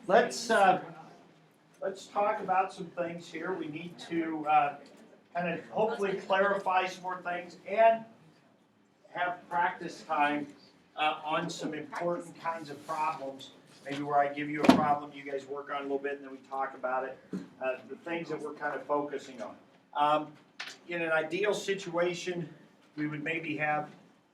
let's talk about some things here. We need to kind of hopefully clarify some more things and have practice time on some important kinds of problems. Maybe where I give you a problem, you guys work on a little bit, and then we talk about it. The things that we're kind of focusing on. In an ideal situation, we would maybe have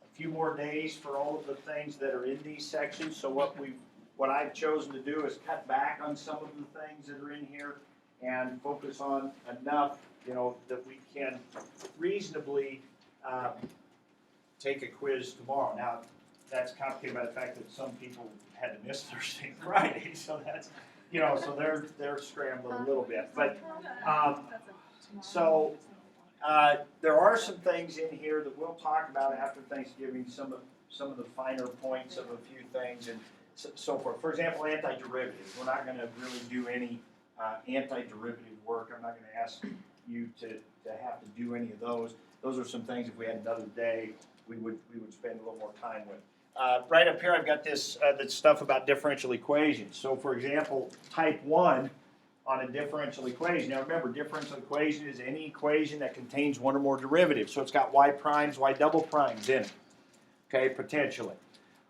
a few more days for all of the things that are in these sections. So what I've chosen to do is cut back on some of the things that are in here and focus on enough, that we can reasonably take a quiz tomorrow. Now, that's complicated by the fact that some people had to miss Thursday and Friday, so that's, so they're scrambling a little bit. But there are some things in here that we'll talk about after Thanksgiving. Some of the finer points of a few things and so forth. For example, antiderivatives. We're not going to really do any antiderivative work. I'm not going to ask you to have to do any of those. Those are some things, if we had another day, we would spend a little more time with. Right up here, I've got this stuff about differential equations. So, for example, type 1 on a differential equation. Now, remember, differential equation is any equation that contains one or more derivatives. So it's got y primes, y double primes in it, okay, potentially.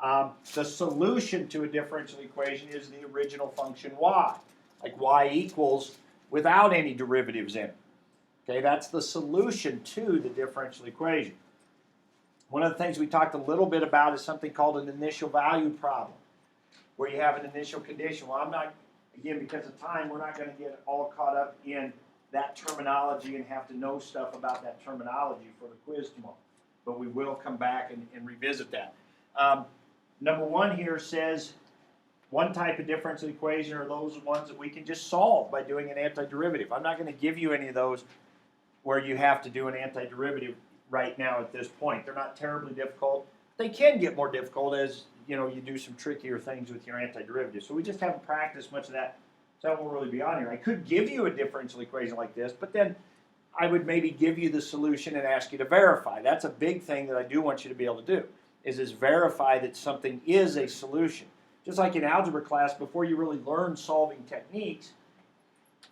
The solution to a differential equation is the original function y, like y equals without any derivatives in it. Okay, that's the solution to the differential equation. One of the things we talked a little bit about is something called an initial value problem, where you have an initial condition. Well, I'm not, again, because of time, we're not going to get all caught up in that terminology and have to know stuff about that terminology for the quiz tomorrow. But we will come back and revisit that. Number 1 here says one type of differential equation are those ones that we can just solve by doing an antiderivative. I'm not going to give you any of those where you have to do an antiderivative right now at this point. They're not terribly difficult. They can get more difficult as you do some trickier things with your antiderivative. So we just haven't practiced much of that, so that won't really be on here. I could give you a differential equation like this, but then I would maybe give you the solution and ask you to verify. That's a big thing that I do want you to be able to do, is verify that something is a solution. Just like in algebra class, before you really learn solving techniques,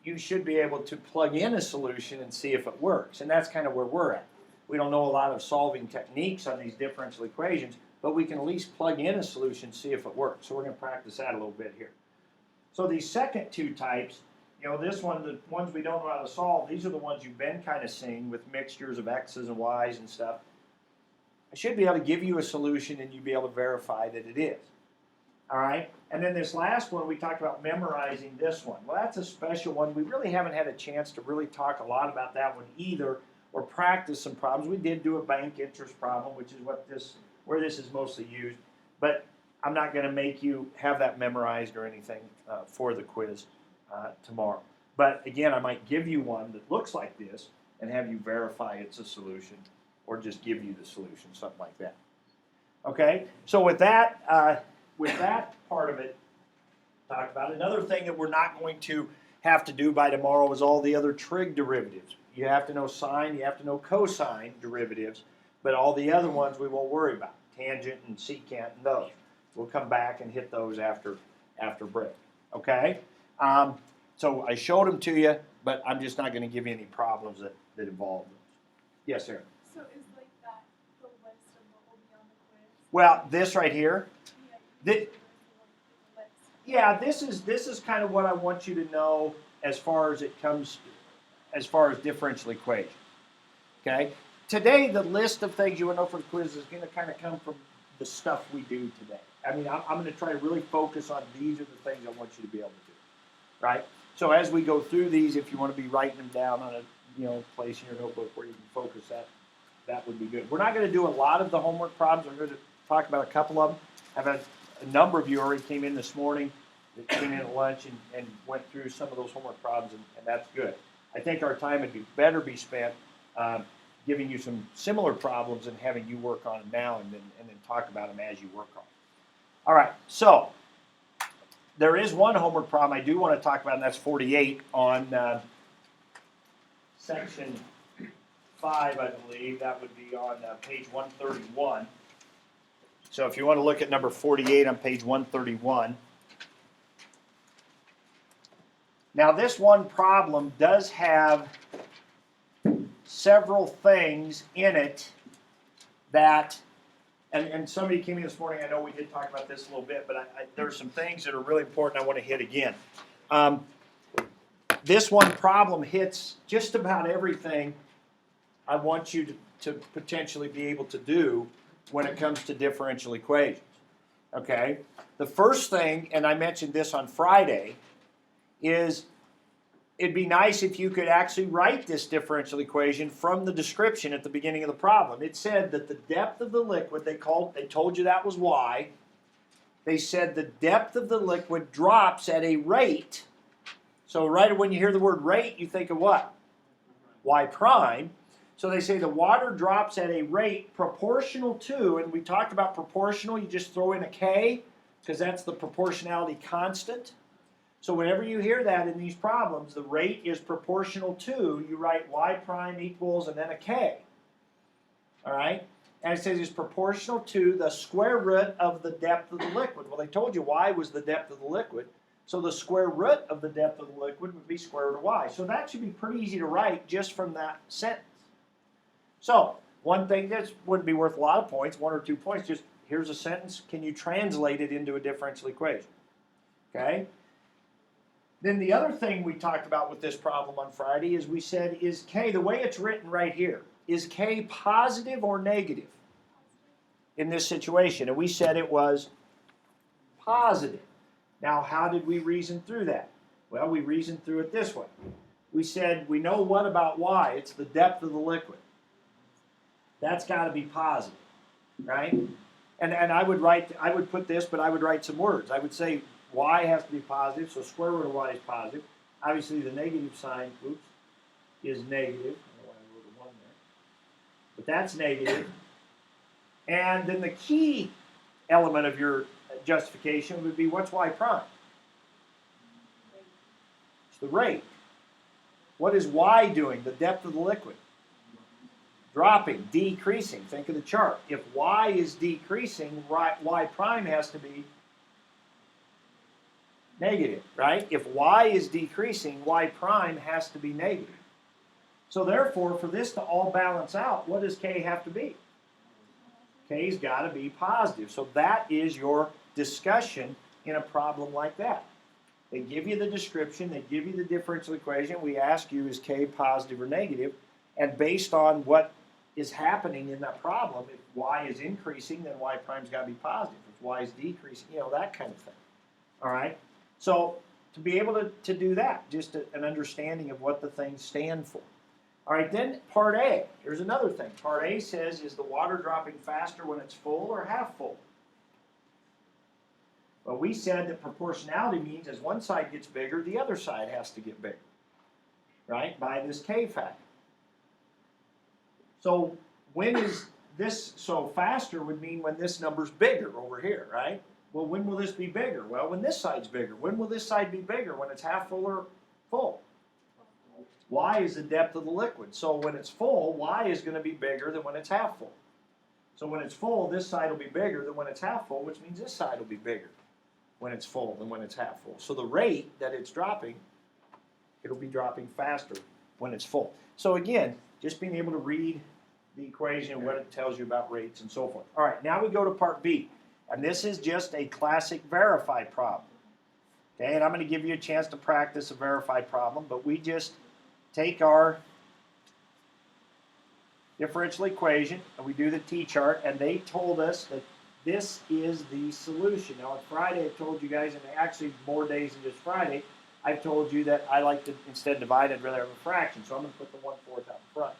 you should be able to plug in a solution and see if it works. And that's kind of where we're at. We don't know a lot of solving techniques on these differential equations, but we can at least plug in a solution, see if it works. So we're going to practice that a little bit here. So these second two types, this one, the ones we don't know how to solve, these are the ones you've been kind of seeing with mixtures of x's and y's and stuff. I should be able to give you a solution and you'd be able to verify that it is. All right? And then this last one, we talked about memorizing this one. Well, that's a special one. We really haven't had a chance to really talk a lot about that one either, or practice some problems. We did do a bank interest problem, which is where this is mostly used. But I'm not going to make you have that memorized or anything for the quiz tomorrow. But again, I might give you one that looks like this and have you verify it's a solution, or just give you the solution, something like that. Okay? So with that part of it talked about, another thing that we're not going to have to do by tomorrow is all the other trig derivatives. You have to know sine, you have to know cosine derivatives, but all the other ones we won't worry about, tangent and secant and those. We'll come back and hit those after break. Okay? So I showed them to you, but I'm just not going to give you any problems that involve those. Yes, sir. So is like that the list of what will be on the quiz? Well, this right here. This is kind of what I want you to know as far as it comes, as far as differential equation. Okay? Today, the list of things you want to know for the quiz is going to kind of come from the stuff we do today. I mean, I'm going to try to really focus on these are the things I want you to be able to do. Right? So as we go through these, if you want to be writing them down on a place in your notebook where you can focus, that would be good. We're not going to do a lot of the homework problems. I'm going to talk about a couple of them. I've had a number of you already came in this morning, that came in at lunch and went through some of those homework problems, and that's good. I think our time would be better be spent giving you some similar problems and having you work on them now and then talk about them as you work on them. All right, so there is one homework problem I do want to talk about, and that's 48 on section 5, I believe. That would be on page 131. So if you want to look at number 48 on page 131, Now this one problem does have several things in it that, and somebody came in this morning, I know we did talk about this a little bit, but there are some things that are really important I want to hit again. This one problem hits just about everything I want you to potentially be able to do when it comes to differential equations. Okay? The first thing, and I mentioned this on Friday, is it'd be nice if you could actually write this differential equation from the description at the beginning of the problem. It said that the depth of the liquid, they told you that was y. They said the depth of the liquid drops at a rate. So right when you hear the word rate, you think of what? Y prime. So they say the water drops at a rate proportional to, and we talked about proportional, you just throw in a k, because that's the proportionality constant. So whenever you hear that in these problems, the rate is proportional to, you write y prime equals and then a k. All right? And it says it's proportional to the square root of the depth of the liquid. Well, they told you y was the depth of the liquid. So the square root of the depth of the liquid would be square root of y. So that should be pretty easy to write just from that sentence. So one thing that wouldn't be worth a lot of points, 1 or 2 points, just here's a sentence. Can you translate it into a differential equation? Okay? Then the other thing we talked about with this problem on Friday is we said, is k, the way it's written right here, is k positive or negative in this situation? And we said it was positive. Now, how did we reason through that? Well, we reasoned through it this way. We said, we know what about y? It's the depth of the liquid. That's got to be positive, right? And I would put this, but I would write some words. I would say y has to be positive, so square root of y is positive. Obviously, the negative sign, is negative. I don't know why I wrote a 1 there. But that's negative. And then the key element of your justification would be, what's y prime? It's the rate. What is y doing, the depth of the liquid? Dropping, decreasing. Think of the chart. If y is decreasing, y prime has to be negative, right? If y is decreasing, y prime has to be negative. So therefore, for this to all balance out, what does k have to be? K's got to be positive. So that is your discussion in a problem like that. They give you the description, they give you the differential equation. We ask you, is k positive or negative? And based on what is happening in that problem, if y is increasing, then y prime's got to be positive. If y is decreasing, that kind of thing. All right? So to be able to do that, just an understanding of what the things stand for. All right, then part A. Here's another thing. Part A says, is the water dropping faster when it's full or half full? Well, we said that proportionality means as one side gets bigger, the other side has to get bigger, right, by this k factor. So when is this, so faster would mean when this number's bigger over here, right? Well, when will this be bigger? Well, when this side's bigger. When will this side be bigger? When it's half full or full? Y is the depth of the liquid. So when it's full, y is going to be bigger than when it's half full. So when it's full, this side will be bigger than when it's half full, which means this side will be bigger when it's full than when it's half full. So the rate that it's dropping, it'll be dropping faster when it's full. So again, just being able to read the equation and what it tells you about rates and so forth. All right, now we go to part B. And this is just a classic verified problem. Okay, and I'm going to give you a chance to practice a verified problem, but we just take our differential equation and we do the t-chart, and they told us that this is the solution. Now on Friday I told you guys, and actually more days than just Friday, I've told you that I like to, instead of divide, I'd rather have a fraction. So I'm going to put the 1/4 out in front.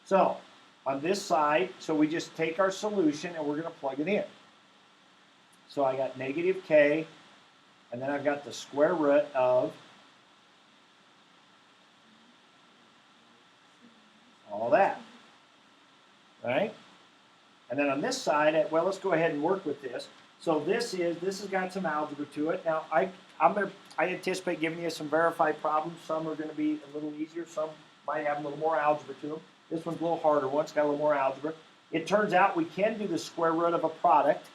So on this side, so we just take our solution and we're going to plug it in. So I got negative k, and then I've got the square root of all that, right? And then on this side, well, let's go ahead and work with this. So this has got some algebra to it. Now I anticipate giving you some verified problems. Some are going to be a little easier. Some might have a little more algebra to them. This one's a little harder. One's got a little more algebra. It turns out we can do the square root of a product.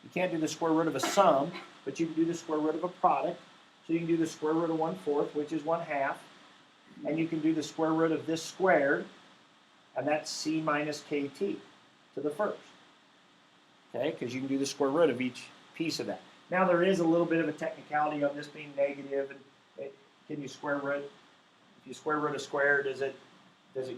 You can't do the square root of a sum, but you can do the square root of a product. So you can do the square root of 1/4, which is 1/2. And you can do the square root of this squared, and that's C minus KT to the first. Okay, because you can do the square root of each piece of that. Now there is a little bit of a technicality of this being negative, and can you square root? If you square root a square, does it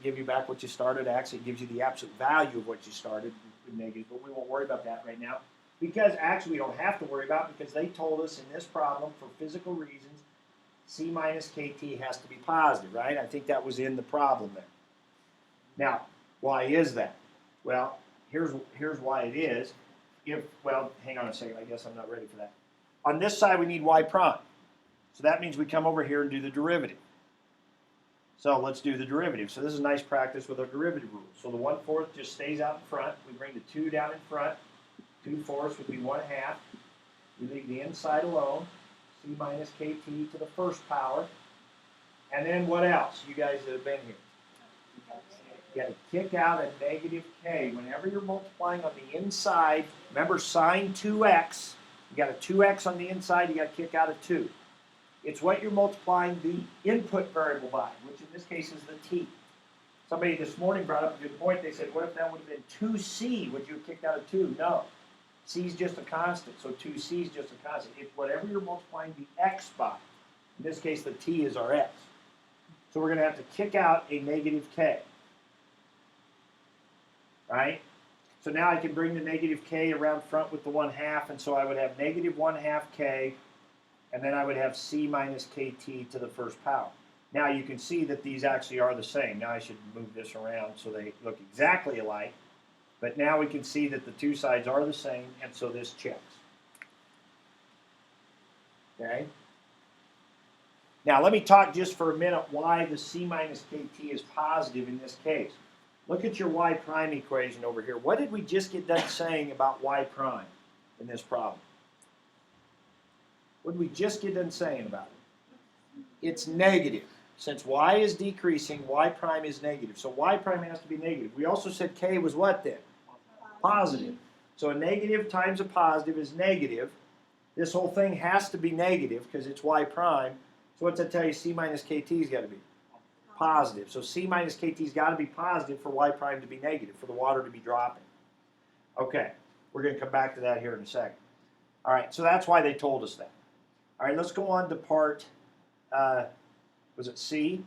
give you back what you started? Actually, it gives you the absolute value of what you started with negative, but we won't worry about that right now. Because actually we don't have to worry about it because they told us in this problem, for physical reasons, C minus KT has to be positive, right? I think that was in the problem there. Now, why is that? Well, here's why it is. Well, hang on a second, I guess I'm not ready for that. On this side, we need y prime. So that means we come over here and do the derivative. So let's do the derivative. So this is nice practice with our derivative rules. So the 1/4 just stays out in front. We bring the 2 down in front. 2/4 would be 1/2. We leave the inside alone. C minus KT to the first power. And then what else? You guys that have been here. You got to kick out a negative k. Whenever you're multiplying on the inside, remember sine 2x. You got a 2x on the inside, you got to kick out a 2. It's what you're multiplying the input variable by, which in this case is the t. Somebody this morning brought up a good point. They said, what if that would have been 2c? Would you have kicked out a 2? No. C is just a constant, so 2c is just a constant. It's whatever you're multiplying the x by. In this case, the t is our x. So we're going to have to kick out a negative k. Right? So now I can bring the negative k around front with the 1/2, and so I would have negative 1/2 k, and then I would have c minus kt to the first power. Now you can see that these actually are the same. Now I should move this around so they look exactly alike. But now we can see that the two sides are the same, and so this checks. Okay? Now let me talk just for a minute why the c minus kt is positive in this case. Look at your y prime equation over here. What did we just get done saying about y prime in this problem? What did we just get done saying about it? It's negative. Since y is decreasing, y prime is negative. So y prime has to be negative. We also said k was what then? Positive. So a negative times a positive is negative. This whole thing has to be negative because it's y prime. So what's that tell you? C minus kt's got to be positive. So C minus KT's got to be positive for y prime to be negative, for the water to be dropping. Okay, we're going to come back to that here in a second. All right, so that's why they told us that. All right, let's go on to part, was it C?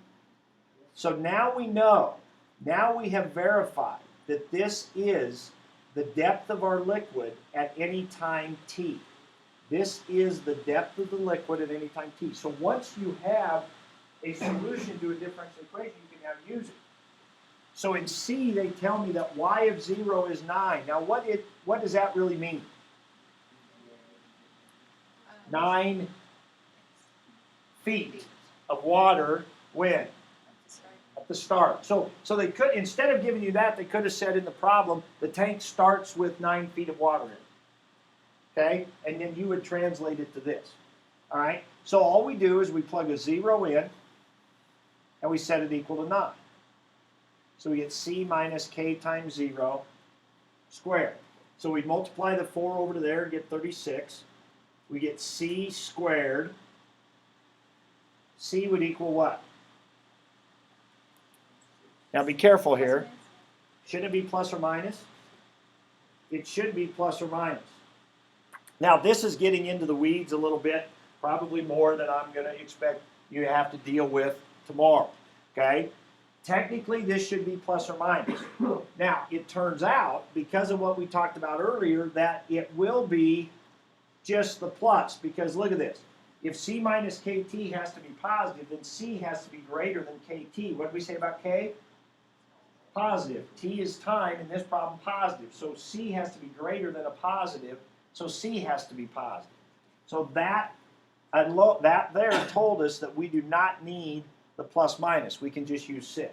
So now we know, now we have verified that this is the depth of our liquid at any time t. This is the depth of the liquid at any time t. So once you have a solution to a differential equation, you can now use it. So in C, they tell me that y of 0 is 9. Now, what does that really mean? 9 feet of water when? At the start. So they could, instead of giving you that, they could have said in the problem, the tank starts with 9 feet of water in it. Okay? And then you would translate it to this. All right? So all we do is we plug a 0 in, and we set it equal to 9. So we get C minus K times 0 squared. So we multiply the 4 over to there and get 36. We get C squared. C would equal what? Now be careful here. Shouldn't it be plus or minus? It should be plus or minus. Now this is getting into the weeds a little bit, probably more than I'm going to expect you have to deal with tomorrow, okay? Technically, this should be plus or minus. Now, it turns out, because of what we talked about earlier, that it will be just the plus, because look at this. If C minus KT has to be positive, then C has to be greater than KT. What did we say about K? Positive. T is time, in this problem, positive. So C has to be greater than a positive, so C has to be positive. So that there told us that we do not need the plus minus. We can just use 6.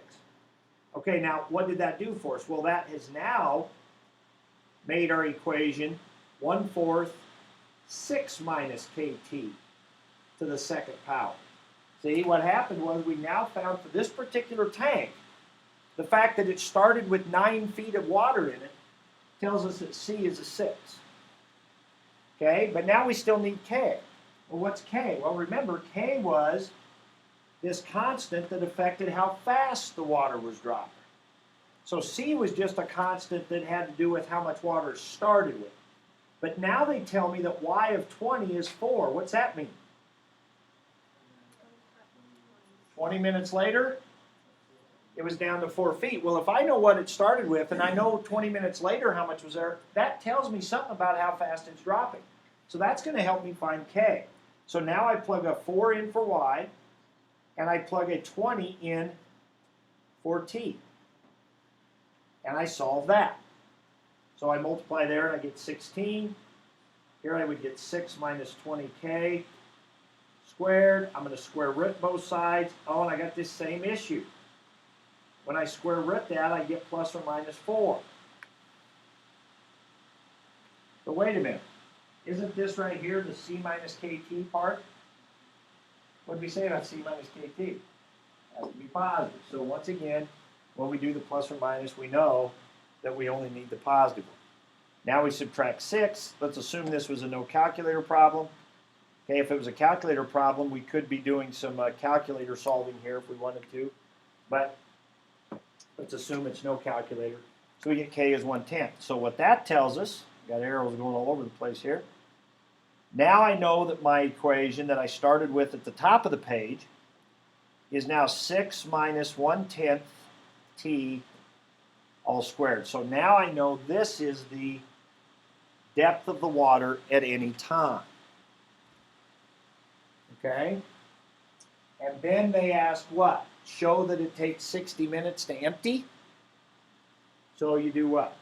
Okay, now what did that do for us? Well, that has now made our equation 1/4 6 minus KT to the second power. See, what happened was we now found for this particular tank, the fact that it started with 9 feet of water in it tells us that C is a 6. Okay, but now we still need K. Well, what's K? Well, remember, K was this constant that affected how fast the water was dropping. So C was just a constant that had to do with how much water it started with. But now they tell me that y of 20 is 4. What's that mean? 20 minutes later, it was down to 4 feet. Well, if I know what it started with, and I know 20 minutes later how much was there, that tells me something about how fast it's dropping. So that's going to help me find K. So now I plug a 4 in for y, and I plug a 20 in for t. And I solve that. So I multiply there and I get 16. Here I would get 6 minus 20k squared. I'm going to square root both sides. Oh, and I got this same issue. When I square root that, I get plus or minus 4. But wait a minute. Isn't this right here the c minus kt part? What did we say about c minus kt? It has to be positive. So once again, when we do the plus or minus, we know that we only need the positive one. Now we subtract 6. Let's assume this was a no calculator problem. Okay, if it was a calculator problem, we could be doing some calculator solving here if we wanted to. But let's assume it's no calculator. So we get k is 1/10. So what that tells us, got arrows going all over the place here. Now I know that my equation that I started with at the top of the page is now 6 minus 1/10 t all squared. So now I know this is the depth of the water at any time. Okay? And then they ask what? Show that it takes 60 minutes to empty. So you do what?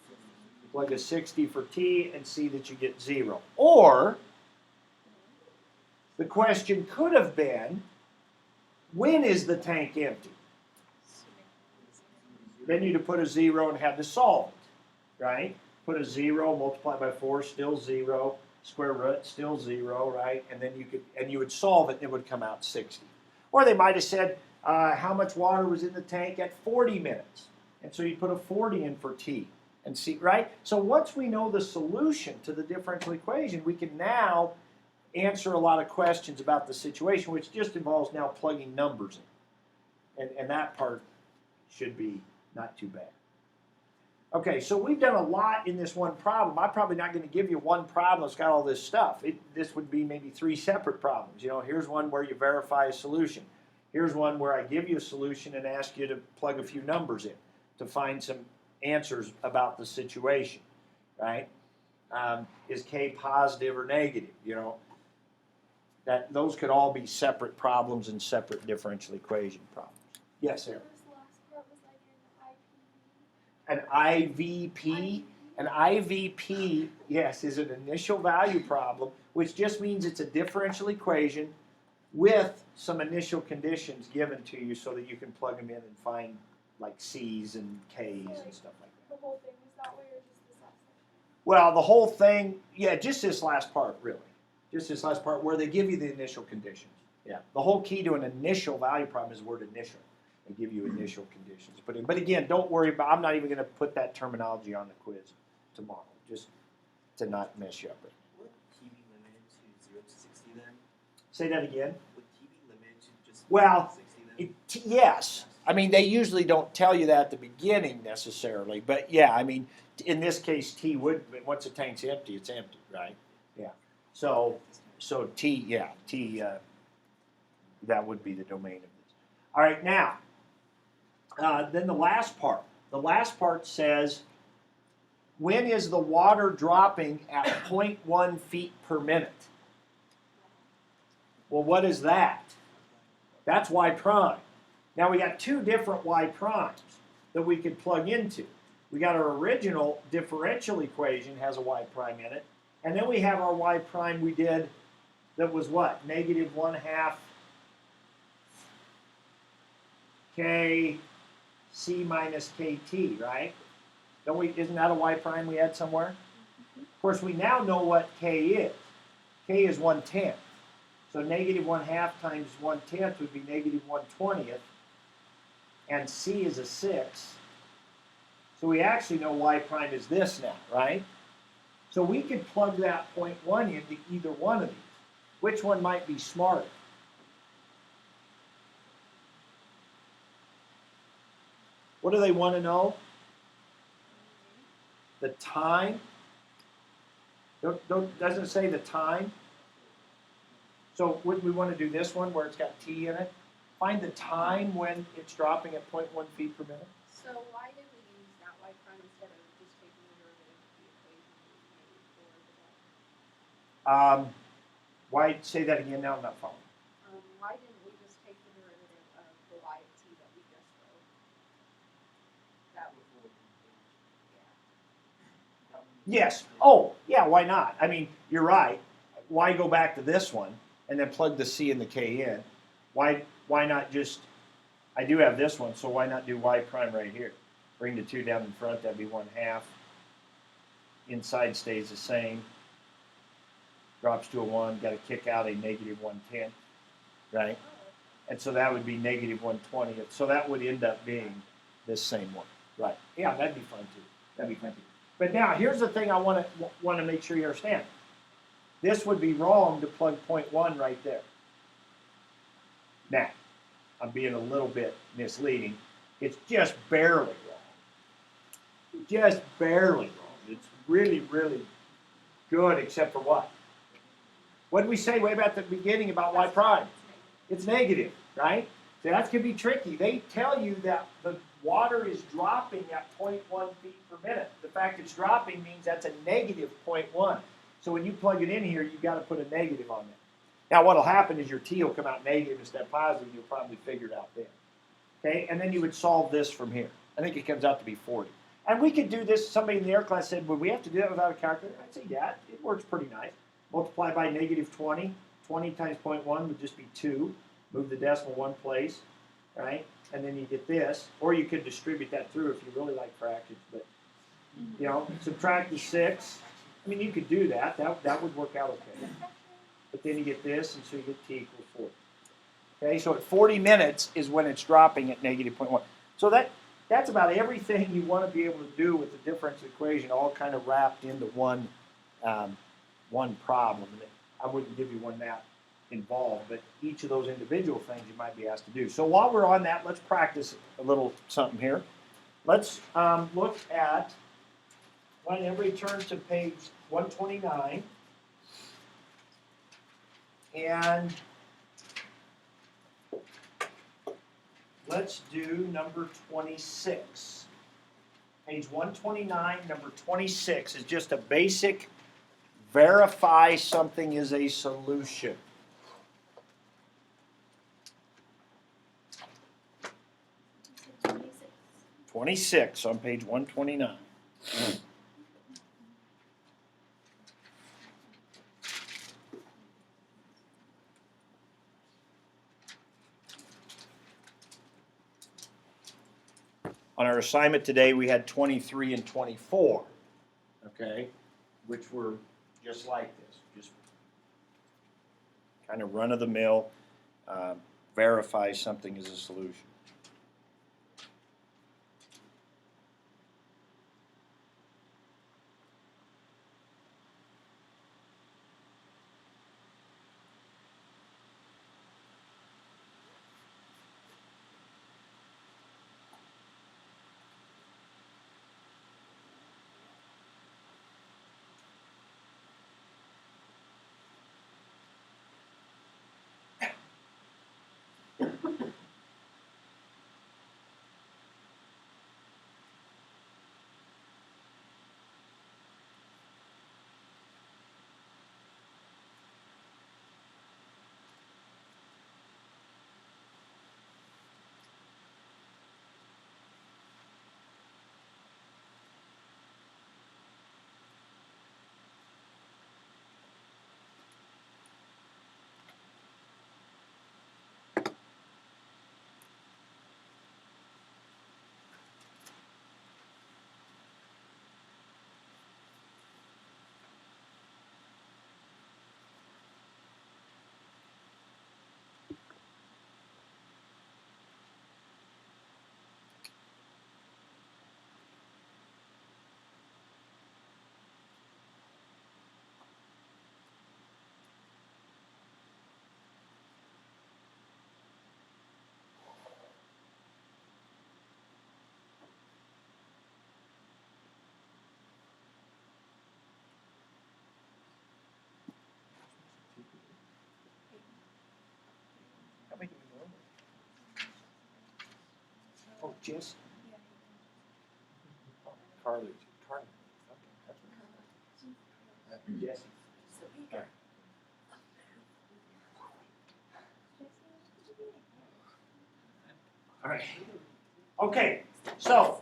You plug a 60 for t and see that you get 0. Or the question could have been, when is the tank empty? Then you'd have put a 0 and had to solve it, right? Put a 0, multiply by 4, still 0. Square root, still 0, right? And then you would solve it, and it would come out 60. Or they might have said how much water was in the tank at 40 minutes. And so you put a 40 in for t and see, right? So once we know the solution to the differential equation, we can now answer a lot of questions about the situation, which just involves now plugging numbers in. And that part should be not too bad. Okay, so we've done a lot in this one problem. I'm probably not going to give you one problem that's got all this stuff. This would be maybe 3 separate problems. You know, here's one where you verify a solution. Here's one where I give you a solution and ask you to plug a few numbers in to find some answers about the situation, right? Is K positive or negative? You know, those could all be separate problems and separate differential equation problems. Yes, Aaron? This last part was like an An IVP. An IVP, yes, is an initial value problem, which just means it's a differential equation with some initial conditions given to you so that you can plug them in and find like C's and K's and stuff like that. The whole thing was that way, or just this last section? Well, the whole thing, yeah, just this last part, really. Just this last part where they give you the initial conditions. Yeah, the whole key to an initial value problem is the word initial. They give you initial conditions. But again, don't worry about, I'm not even going to put that terminology on the quiz tomorrow, just to not mess you up. Would T be limited to 0 to 60 then? Say that again. Would T be limited to just Well, 60 then? Yes. I mean, they usually don't tell you that at the beginning necessarily, but yeah, I mean, in this case, T would, once the tank's empty, it's empty, right? Yeah. So T, yeah, T, that would be the domain of this. All right, now, then the last part. The last part says, when is the water dropping at 0.1 feet per minute? Well, what is that? That's y prime. Now we got 2 different y primes that we could plug into. We got our original differential equation has a y prime in it, and then we have our y prime we did that was what? Negative 1/2 k c minus kt, right? Don't we? Isn't that a y prime we had somewhere? Of course, we now know what k is. K is 1/10. So negative 1/2 times 1/10 would be negative 1/20. And c is a 6. So we actually know y prime is this now, right? So we could plug that 0.1 into either one of these. Which one might be smarter? What do they want to know? The time. Doesn't it say the time? So would we want to do this one where it's got T in it? Find the time when it's dropping at 0.1 feet per minute. So why did we use that y prime instead of just taking the derivative of the equation we made for the Why say that again? Now I'm not following. why didn't we just take the derivative of the y of t that we just wrote? That would, yeah. Yes. Oh, yeah. Why not? I mean, you're right. Why go back to this one and then plug the c and the k in? Why not just? I do have this one, so why not do y prime right here? Bring the 2 down in front. That'd be 1/2. Inside stays the same. Drops to a 1. Got to kick out a -1/10, right? And so that would be -1/20. So that would end up being this same one, right? Yeah, that'd be fun too. That'd be fun too. But now here's the thing I want to make sure you understand. This would be wrong to plug 0.1 right there. Now, I'm being a little bit misleading. It's just barely wrong. Just barely wrong. It's really, really good, except for what? What did we say way back at the beginning about y prime? It's negative, right? So that's going to be tricky. They tell you that the water is dropping at 0.1 feet per minute. The fact it's dropping means that's a negative 0.1. So when you plug it in here, you've got to put a negative on there. Now what will happen is your t will come out negative instead of positive. You'll probably figure it out then. Okay, and then you would solve this from here. I think it comes out to be 40. And we could do this. Somebody in the air class said, would we have to do that without a calculator? I'd say, yeah, it works pretty nice. Multiply by -20. 20 times 0.1 would just be 2. Move the decimal one place, right? And then you get this. Or you could distribute that through if you really like fractions. But, you know, subtract the 6. I mean, you could do that. That would work out okay. But then you get this, and so you get t equals 40. Okay, so at 40 minutes is when it's dropping at -0.1. So that's about everything you want to be able to do with the differential equation, all kind of wrapped into one problem. I wouldn't give you one that involved, but each of those individual things you might be asked to do. So while we're on that, let's practice a little something here. Let's look at, whenever you turn to page 129, and let's do number 26. Page 129, number 26 is just a basic verify something is a solution. You said 26. 26 on page 129. On our assignment today, we had 23 and 24, okay, which were just like this, just kind of run-of-the-mill, verify something is a solution. Jess? Carly. Okay, that's right. Jesse. All right. All right. Okay, so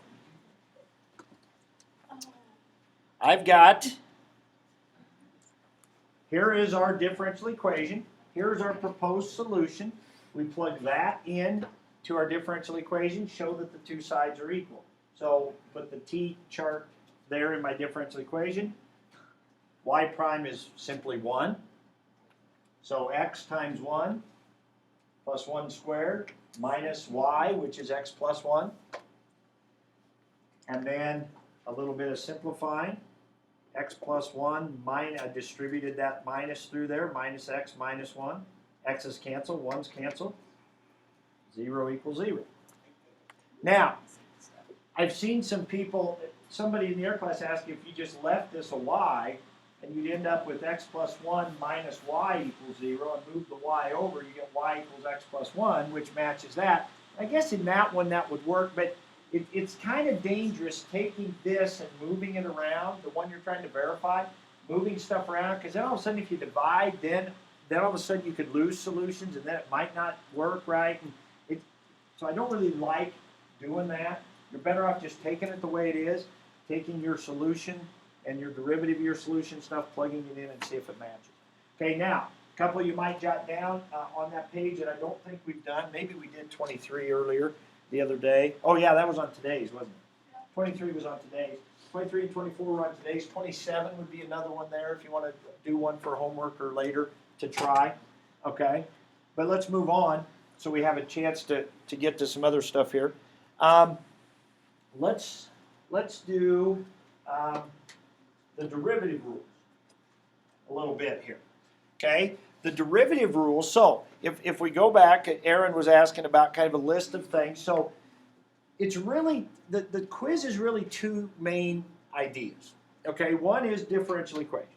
I've got, here is our differential equation. Here's our proposed solution. We plug that in to our differential equation, show that the two sides are equal. So put the t chart there in my differential equation. Y prime is simply 1. So x times 1 plus 1 squared minus y, which is x plus 1. And then a little bit of simplifying. X plus 1 minus, I distributed that minus through there, minus x minus 1. X's cancel, 1's cancel. 0 equals 0. Now, I've seen some people, somebody in the air class asked if you just left this a y, and you'd end up with x plus 1 minus y equals 0, and move the y over, you get y equals x plus 1, which matches that. I guess in that one that would work, but it's kind of dangerous taking this and moving it around, the one you're trying to verify, moving stuff around, because then all of a sudden if you divide, then all of a sudden you could lose solutions, and then it might not work right. And so I don't really like doing that. You're better off just taking it the way it is, taking your solution and your derivative of your solution stuff, plugging it in and see if it matches. Okay, now, a couple you might jot down on that page that I don't think we've done. Maybe we did 23 earlier the other day. Oh yeah, that was on today's, wasn't it? 23 was on today's. 23 and 24 were on today's. 27 would be another one there if you want to do one for homework or later to try. Okay, but let's move on so we have a chance to get to some other stuff here. Let's do the derivative rules a little bit here. Okay, the derivative rules. So if we go back, Aaron was asking about kind of a list of things. So it's really, the quiz is really two main ideas. Okay, one is differential equations.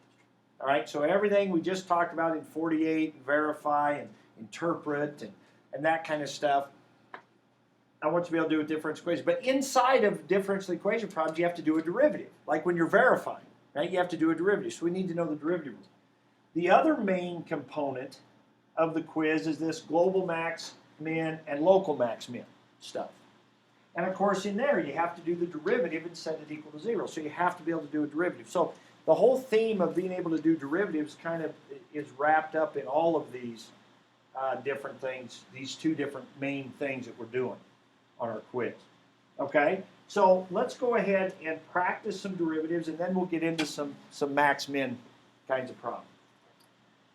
All right, so everything we just talked about in 48, verify and interpret and that kind of stuff, I want you to be able to do a differential equation. But inside of differential equation problems, you have to do a derivative. Like when you're verifying, right? You have to do a derivative. So we need to know the derivative rules. The other main component of the quiz is this global max min and local max min stuff. And of course in there you have to do the derivative and set it equal to 0. So you have to be able to do a derivative. So the whole theme of being able to do derivatives kind of is wrapped up in all of these different things, these two different main things that we're doing on our quiz. Okay, so let's go ahead and practice some derivatives, and then we'll get into some max min kinds of problems.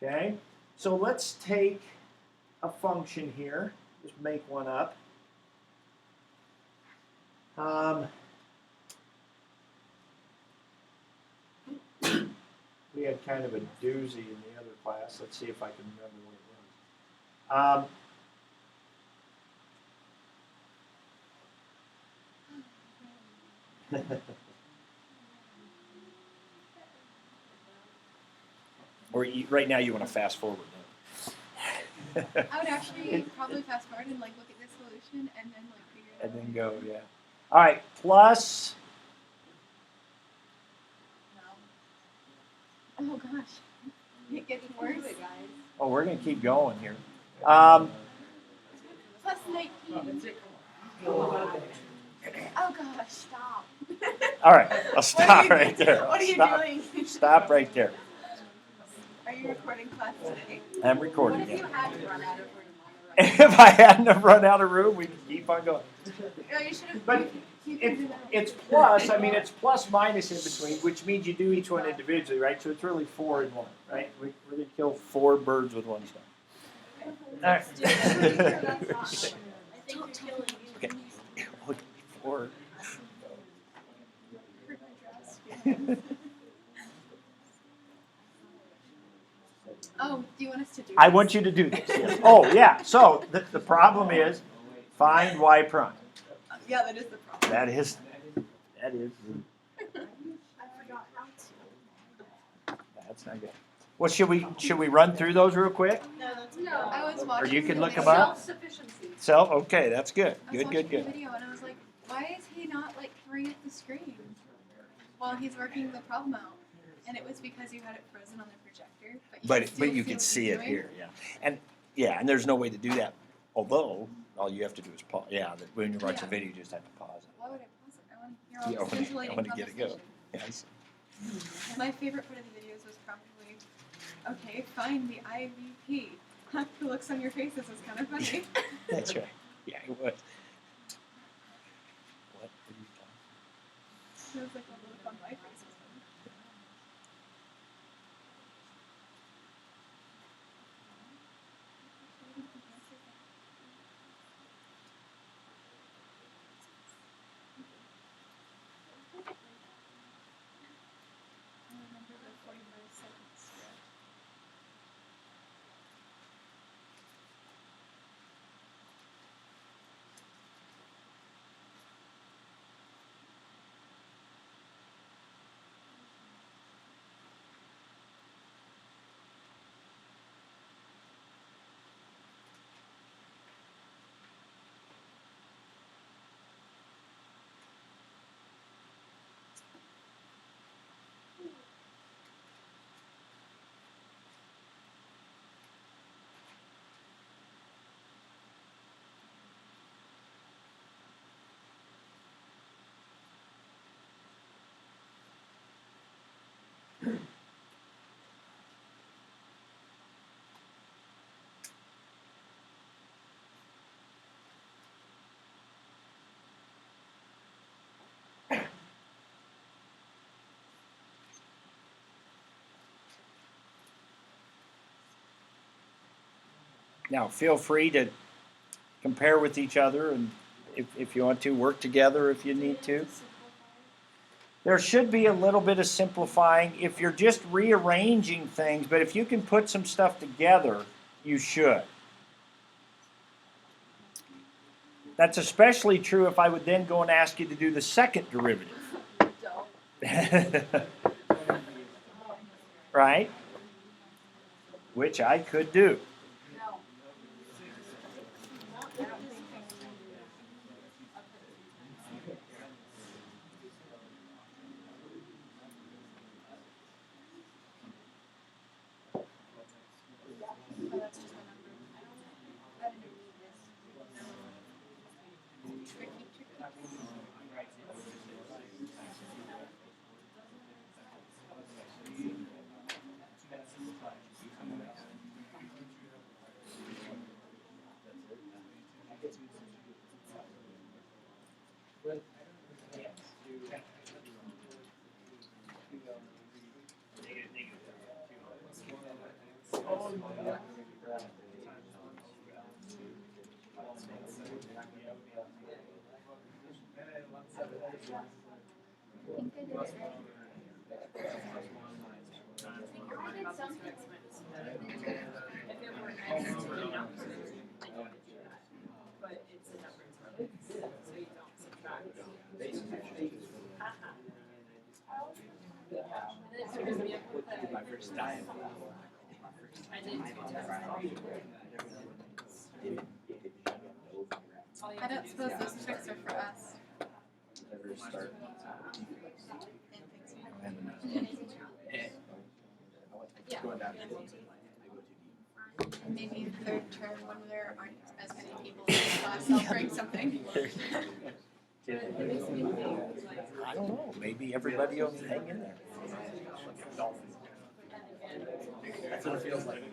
Okay, so let's take a function here, just make one up. We had kind of a doozy in the other class. Let's see if I can remember what it was. Or right now you want to fast forward. I would actually probably fast forward and like look at this solution and then like figure it out. And then go, yeah. All right, plus. Oh gosh, it gets worse. Oh, we're going to keep going here. Plus 19. Oh gosh, stop. All right, I'll stop What are you- right there. What are you Stop. doing? Stop right there. Are you recording class today? I'm What recording if you it. had to run out of room? If I hadn't have run out of room, we could keep on going. No, you should have. But you can do that. It's plus, I mean, it's plus minus in between, which means you do each one individually, right? So it's really 4 in 1, right? We're going to kill 4 birds with one stone. All right. I think you're killing you. Okay. Look, 4. Oh, do you want us to do I this? want you to do this. Yes. Oh, yeah. So the problem is find y prime. Yeah, that is the problem. That is. I forgot how to. That's not good. Well, should we run through those real quick? No, that's I was watching you can the look 'em video. up. Self-sufficiency. So, okay, that's good. I was Good, watching good, the good. video and I was like, buffering at the screen while he's working the problem out. And it was because you had it frozen on the projector, but But you could see it here, yeah. And there's no way to do that. Although all you have to do is pause. Yeah, when you watch the Yeah. video, you just have to pause it. Why would I pause it? I want to hear all Yeah, this scintillating I want to get it go. conversation. Yes. My favorite part of the videos was probably, okay, find the IVP. The looks on your faces was kind of funny. That's right. Yeah, it was. What did you talk? It was like a look on my face was funny. I remember the 45-second stretch. Now, feel free to compare with each other, and if you want to, work together if you need to. There should be a little bit of simplifying if you're just rearranging things, but if you can put some stuff together, you should. That's especially true if I would then go and ask you to do the second derivative. Right? Which I could do. My first diet. I don't suppose those tricks are for us. Maybe third term when there aren't as many people in the class, I'll bring something. I don't know. Maybe everybody will hang in there. That's what it feels like.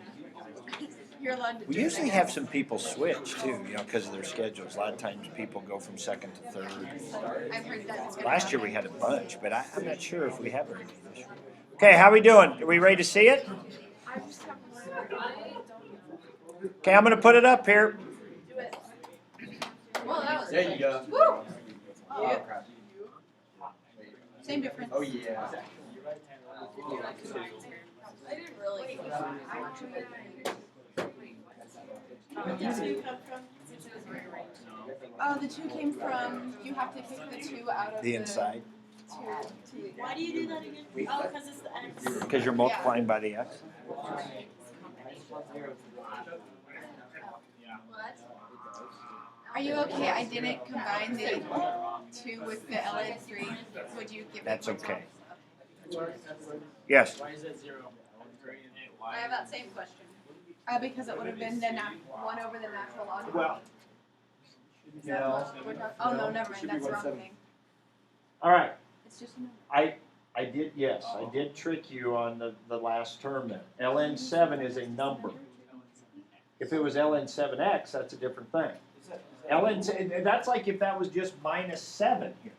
You're allowed to We do it, I usually guess. have some people switch too, because of their schedules. A lot of times people go from second to third. I've heard that. It's gonna Last year we happen. had a bunch, but I'm not sure if we have very many this year. Okay, how we doing? Are we ready to see it? Okay, I'm going to put it up here. Well, that was There you go. Woo! Oh, crap. Same difference. Oh, yeah. I didn't really. Oh, the two came from, you have to pick the two out of The inside, Why do you do that again? Oh, because it's the X. because you're multiplying by the x. What? Are you okay? I didn't combine the 2 with the LN3. Would you give That's me what's okay. on? Yes. Why is that 0? I have that same question. Because it would have been the 1 over the natural log. Well, Is that what we're talking? Oh no, never mind. That's the wrong thing. all right. It's just a number. I did, yes, I did trick you on the last term then. ln7 is a number. If it was ln7x, that's a different thing. And that's like if that was just minus 7 here.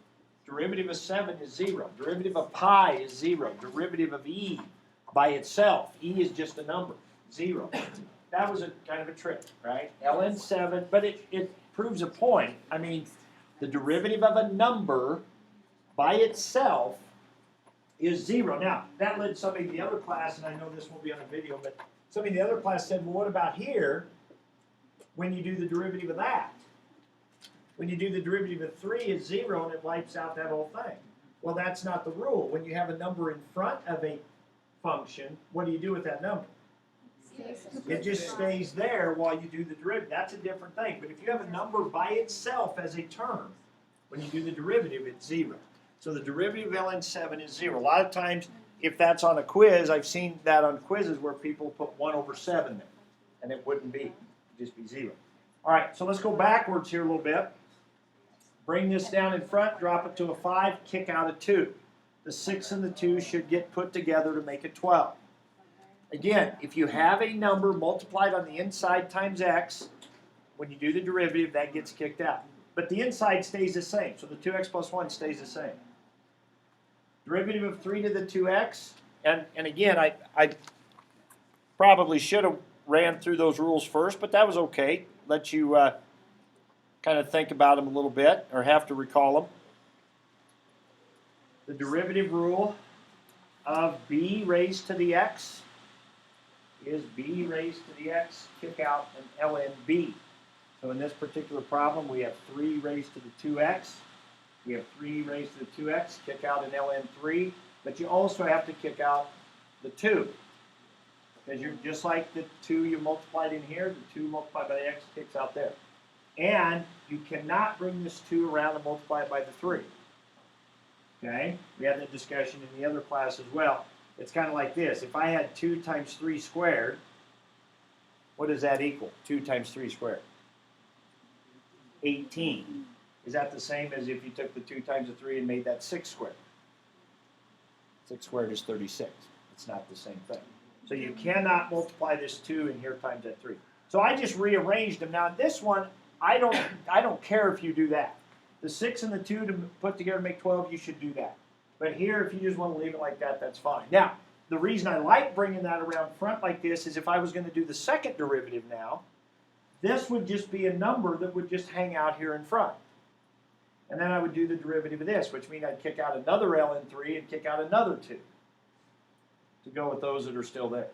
Derivative of 7 is 0. Derivative of pi is 0. Derivative of e by itself, e is just a number, 0. That was a kind of a trick, right? ln7, but it proves a point. I mean, the derivative of a number by itself is 0. Now, that led somebody in the other class, and I know this won't be on the video, but somebody in the other class said, well, what about here when you do the derivative of that? When you do the derivative of 3 is 0 and it wipes out that whole thing. Well, that's not the rule. When you have a number in front of a function, what do you do with that number? It just stays there while you do the derivative. That's a different thing. But if you have a number by itself as a term, when you do the derivative, it's 0. So the derivative of ln7 is 0. A lot of times, if that's on a quiz, I've seen that on quizzes where people put 1 over 7 there, and it wouldn't be. It'd just be 0. All right, so let's go backwards here a little bit. Bring this down in front, drop it to a 5, kick out a 2. The 6 and the 2 should get put together to make a 12. Again, if you have a number multiplied on the inside times x, when you do the derivative, that gets kicked out. But the inside stays the same, so the 2x plus 1 stays the same. Derivative of 3 to the 2x, and again, I probably should have ran through those rules first, but that was okay. Let you kind of think about them a little bit, or have to recall them. The derivative rule of b raised to the x is b raised to the x, kick out an ln b. So in this particular problem, we have 3 raised to the 2x. We have 3 raised to the 2x, kick out an ln3, but you also have to kick out the 2. Because you're just like the 2 you multiplied in here, the 2 multiplied by the x kicks out there. And you cannot bring this 2 around and multiply it by the 3. Okay? We had that discussion in the other class as well. It's kind of like this. If I had 2 times 3 squared, what does that equal? 2 times 3 squared? 18. Is that the same as if you took the 2 times the 3 and made that 6 squared? 6 squared is 36. It's not the same thing. So you cannot multiply this 2 in here times that 3. So I just rearranged them. Now this one, I don't care if you do that. The 6 and the 2 to put together to make 12, you should do that. But here, if you just want to leave it like that, that's fine. Now, the reason I like bringing that around front like this is if I was going to do the second derivative now, this would just be a number that would just hang out here in front. And then I would do the derivative of this, which means I'd kick out another ln3 and kick out another 2 to go with those that are still there.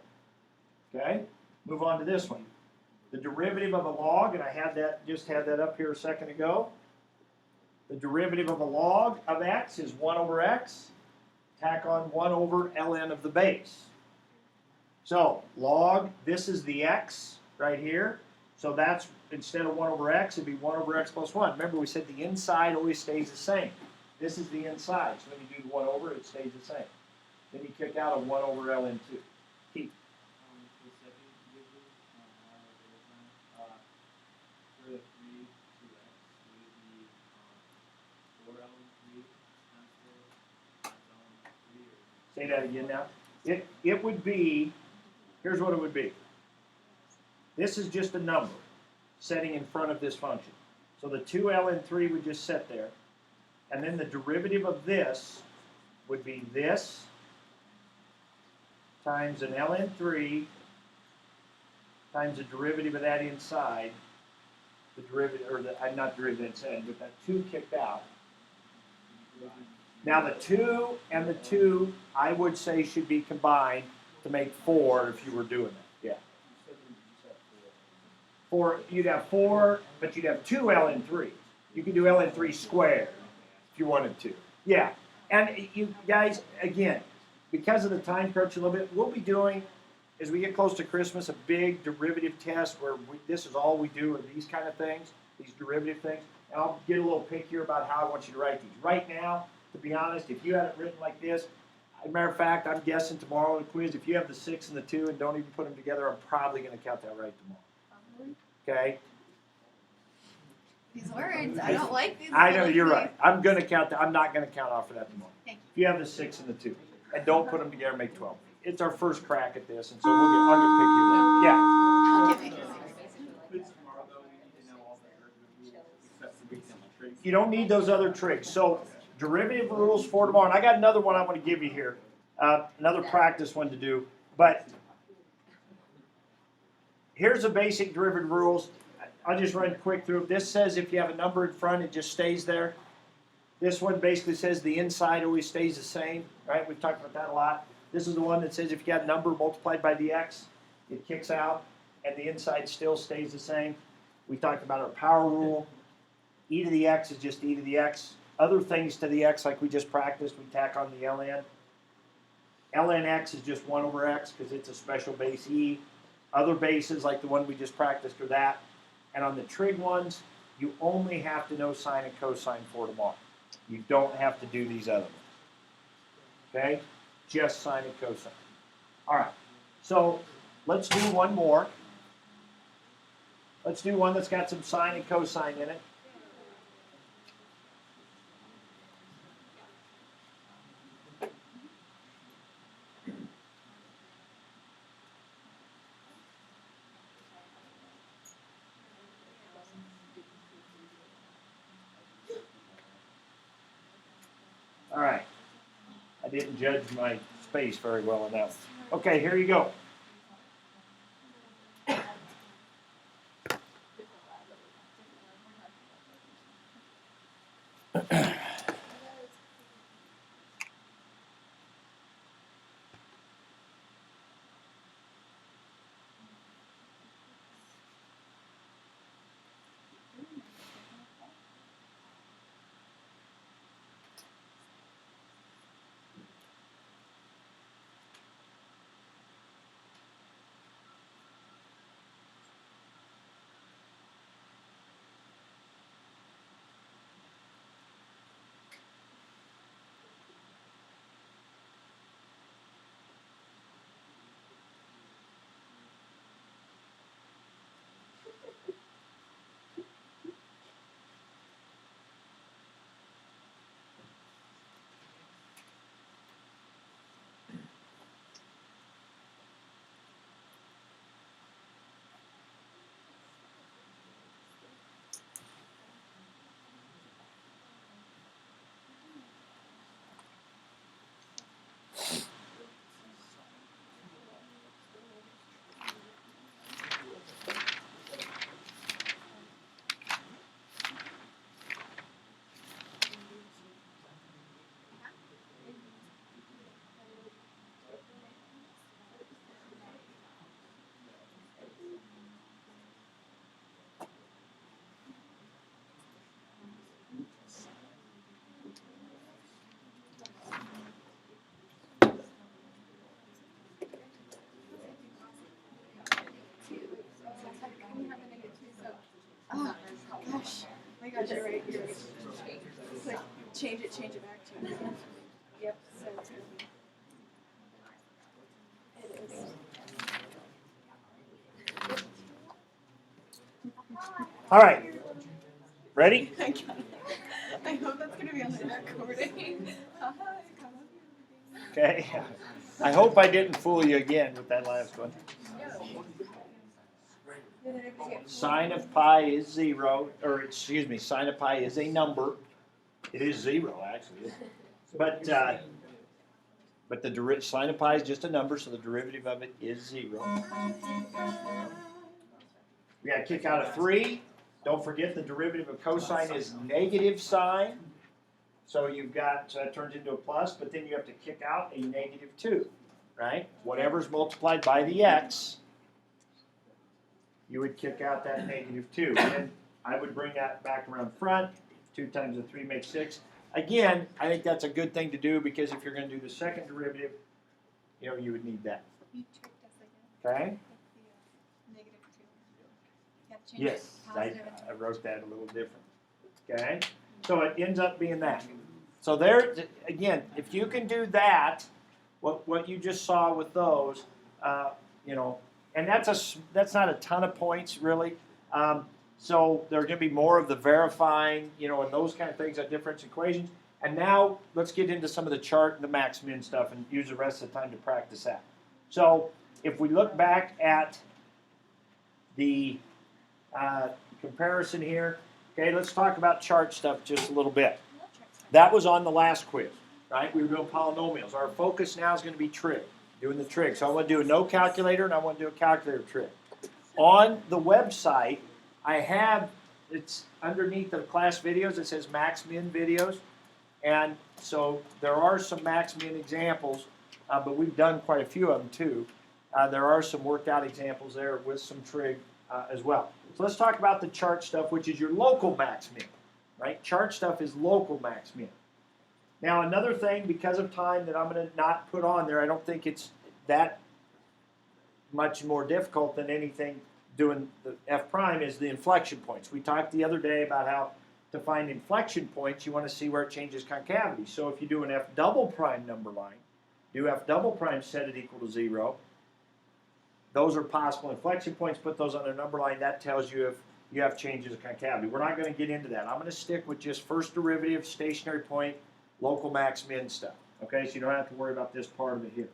Okay? Move on to this one. The derivative of a log, and I just had that up here a second ago. The derivative of a log of x is 1 over x. Tack on 1 over ln of the base. So, log, this is the x right here. So that's, instead of 1 over x, it'd be 1 over x plus 1. Remember, we said the inside always stays the same. This is the inside. So when you do the 1 over, it stays the same. Then you kick out a 1 over ln2. Keep. Say that again now. It would be, here's what it would be. This is just a number setting in front of this function. So the 2 ln3 would just sit there. And then the derivative of this would be this times an ln3 times the derivative of that inside. The derivative, or the, not derivative inside, but that 2 kicked out. Now the 2 and the 2, I would say, should be combined to make 4 if you were doing that. Yeah. 4, you'd have 4, but you'd have 2 ln3. You could do ln3 squared if you wanted to. Yeah. And you guys, again, because of the time crunch a little bit, we'll be doing, as we get close to Christmas, a big derivative test where this is all we do are these kind of things. these derivative things. And I'll get a little pickier about how I want you to write these. Right now, to be honest, if you had it written like this, as a matter of fact, I'm guessing tomorrow in the quiz, if you have the 6 and the 2 and don't even put them together, I'm probably going to count that right tomorrow. Okay? These words, I don't like these. I know, little you're things. right. I'm going to count that. I'm not going to count off for that tomorrow. Thank If you have the 6 and the 2, and don't put them together, make 12. It's our first crack at this, and so I'll get pickier there. Yeah. I'll give it. You don't need those other tricks. So derivative rules for tomorrow. And I got another one I want to give you here. Another practice one to do. But here's the basic derivative rules. I'll just run quick through. This says if you have a number in front, it just stays there. This one basically says the inside always stays the same. Right? We've talked about that a lot. This is the one that says if you got a number multiplied by the x, it kicks out, and the inside still stays the same. We talked about our power rule. E to the x is just e to the x. Other things to the x, like we just practiced, we tack on the ln. Ln x is just 1 over x because it's a special base e. Other bases, like the one we just practiced, are that. And on the trig ones, you only have to know sine and cosine for tomorrow. You don't have to do these other ones. Okay? Just sine and cosine. All right. So let's do one more. Let's do one that's got some sine and cosine in it. All right. I didn't judge my space very well on that one. Okay, here you go. Oh gosh, my gosh, you're right. You're right. It's like change it back to it. Yep. So it's gonna be. It is. All right. Ready? I got it. I hope that's gonna be on the recording. Okay. I hope I didn't fool you again with that last one. Sine of pi is 0, or excuse me, sine of pi is a number. It is 0 actually, but the sine of pi is just a number, so the derivative of it is 0. We got to kick out a 3. Don't forget the derivative of cosine is negative sine, so you've got turns into a plus, but then you have to kick out a negative 2, right? Whatever's multiplied by the x, you would kick out that negative 2. And then I would bring that back around front. 2 times a 3 makes 6. Again, I think that's a good thing to do because if you're going to do the second derivative, you would need that. You tricked us again. Okay? With the -2. You have Change Yes, it I, positive. I wrote that a little different. Okay, so it ends up being that. So there, again, if you can do that, what you just saw with those, you know, and that's not a ton of points really. So there's going to be more of the verifying, you know, and those kind of things on difference equations. And now let's get into some of the chart and the max min stuff and use the rest of the time to practice that. So if we look back at the comparison here, okay, let's talk about chart stuff just a little bit. That was on the last quiz, right? We were doing polynomials. Our focus now is going to be trig, doing the trig. So I want to do a no calculator and I want to do a calculator trig. On the website, I have, it's underneath the class videos, it says max min videos. And so there are some max min examples, but we've done quite a few of them too. There are some worked out examples there with some trig as well. So let's talk about the chart stuff, which is your local max min, right? Chart stuff is local max min. Now another thing, because of time, that I'm going to not put on there, I don't think it's that much more difficult than anything doing the F prime, is the inflection points. We talked the other day about how to find inflection points, you want to see where it changes concavity. So if you do an F double prime number line, do F double prime, set it equal to 0. Those are possible inflection points. Put those on their number line. That tells you if you have changes of concavity. We're not going to get into that. I'm going to stick with just first derivative, stationary point, local max min stuff. Okay, so you don't have to worry about this part of it here.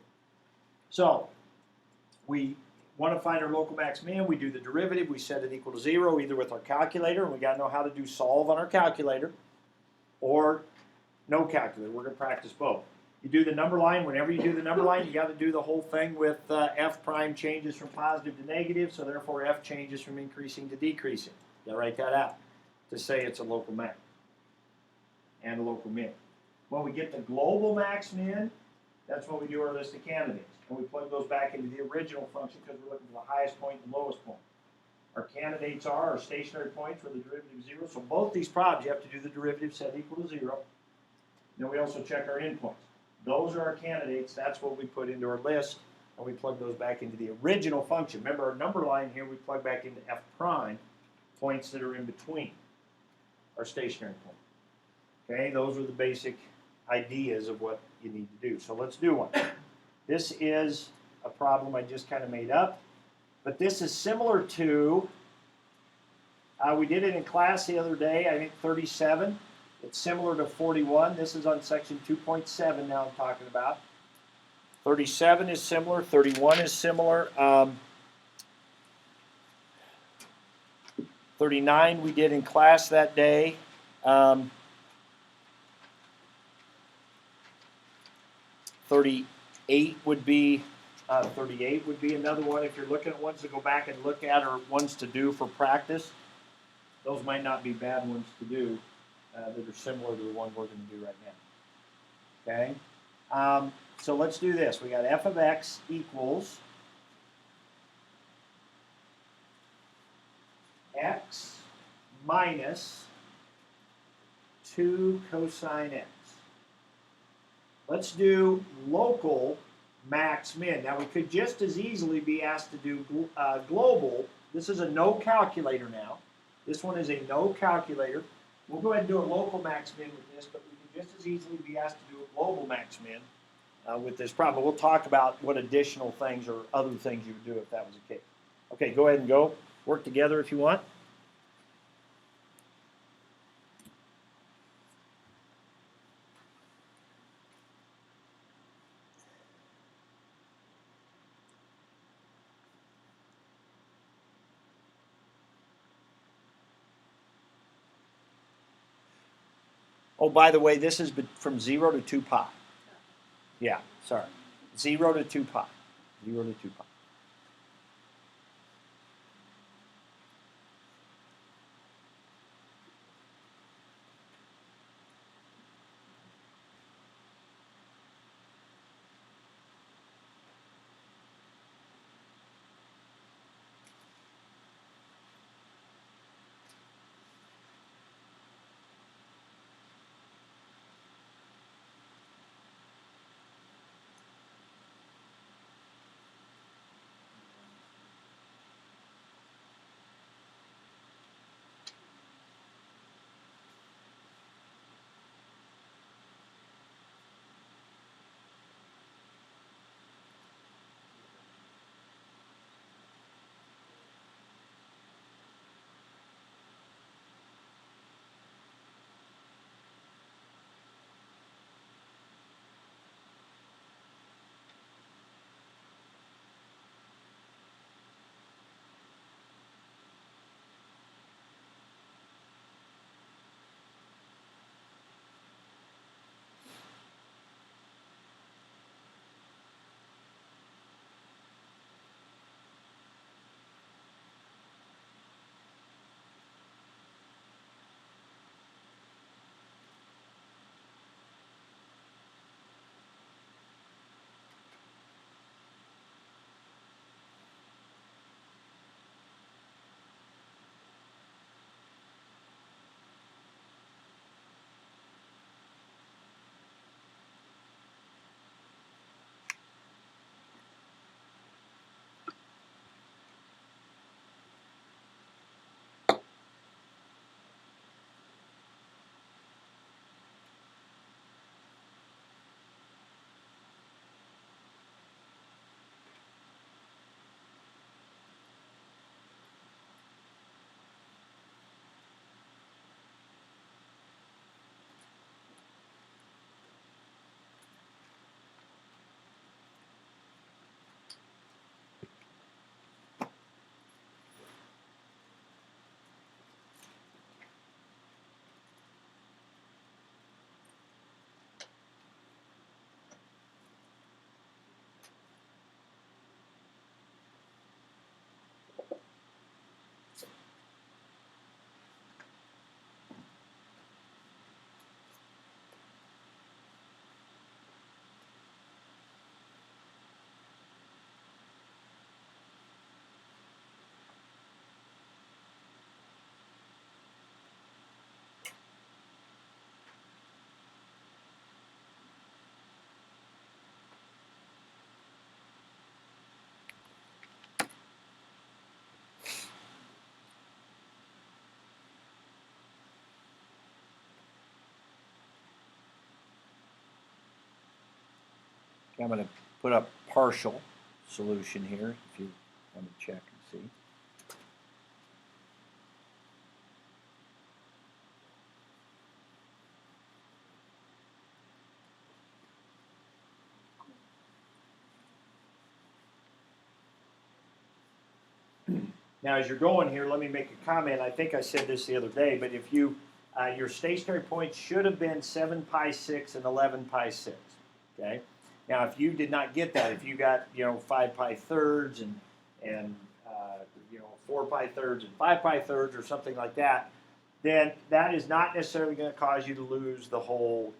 So we want to find our local max min. We do the derivative. We set it equal to 0 either with our calculator, and we got to know how to do solve on our calculator, or no calculator. We're going to practice both. You do the number line. Whenever you do the number line, you got to do the whole thing with F prime changes from positive to negative, so therefore F changes from increasing to decreasing. You got to write that out to say it's a local max and a local min. When we get the global max min, that's when we do our list of candidates. And we plug those back into the original function because we're looking for the highest point and the lowest point. Our candidates are our stationary points where the derivative is 0. So both these problems, you have to do the derivative set equal to 0. Then we also check our endpoints. Those are our candidates. That's what we put into our list. And we plug those back into the original function. Remember our number line here, we plug back into F prime, points that are in between our stationary point. Okay, those are the basic ideas of what you need to do. So let's do one. This is a problem I just kind of made up, but this is similar to, we did it in class the other day, I think 37. It's similar to 41. This is on section 2.7 now I'm talking about. 37 is similar, 31 is similar. 39 we did in class that day. 38 would be another one if you're looking at ones to go back and look at or ones to do for practice. Those might not be bad ones to do that are similar to the one we're going to do right now. Okay, so let's do this. We got f of x equals x minus 2 cosine x. Let's do local max min. Now we could just as easily be asked to do global. This is a no calculator now. This one is a no calculator. We'll go ahead and do a local max min with this, but we can just as easily be asked to do a global max min with this problem. We'll talk about what additional things or other things you would do if that was the case. Okay, go ahead and go. Work together if you want. Oh, by the way, this is from 0 to 2 pi. Yeah, sorry. 0 to 2 pi. 0 to 2 pi. I'm going to put up partial solution here if you want to check and see. Now, as you're going here, let me make a comment. I think I said this the other day, but if you, your stationary points should have been 7 pi 6 and 11 pi 6. Okay. Now, if you did not get that, if you got 5 pi thirds and 4 pi thirds and 5 pi thirds or something like that, then that is not necessarily going to cause you to lose the whole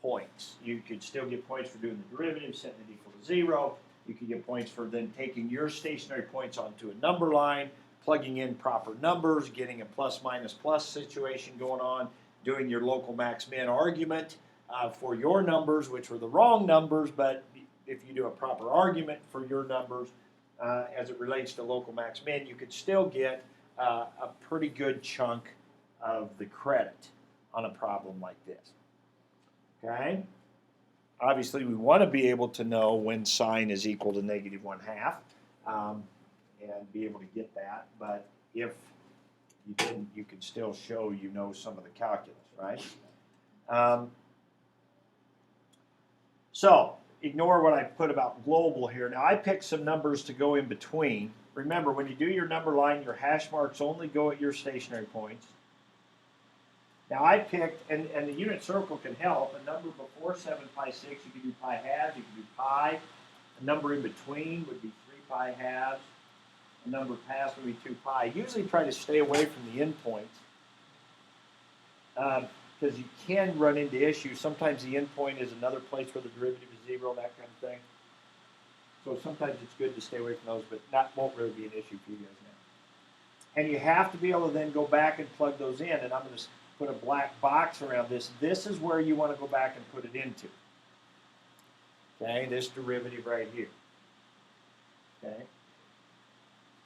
points. You could still get points for doing the derivative, setting it equal to 0. You could get points for then taking your stationary points onto a number line, plugging in proper numbers, getting a plus minus plus situation going on, doing your local max min argument for your numbers, which were the wrong numbers, but if you do a proper argument for your numbers as it relates to local max min, you could still get a pretty good chunk of the credit on a problem like this. Okay? Obviously, we want to be able to know when sine is equal to -1/2 and be able to get that. But if you didn't, you could still show some of the calculus, right? So ignore what I put about global here. Now, I picked some numbers to go in between. Remember, when you do your number line, your hash marks only go at your stationary points. Now I picked, and the unit circle can help, a number before 7 pi 6, you can do pi halves, you can do pi. A number in between would be 3 pi halves. A number past would be 2 pi. I usually try to stay away from the endpoints because you can run into issues. Sometimes the endpoint is another place where the derivative is 0, that kind of thing. So sometimes it's good to stay away from those, but that won't really be an issue for you guys now. And you have to be able to then go back and plug those in, and I'm going to put a black box around this. This is where you want to go back and put it into. Okay, this derivative right here. Okay.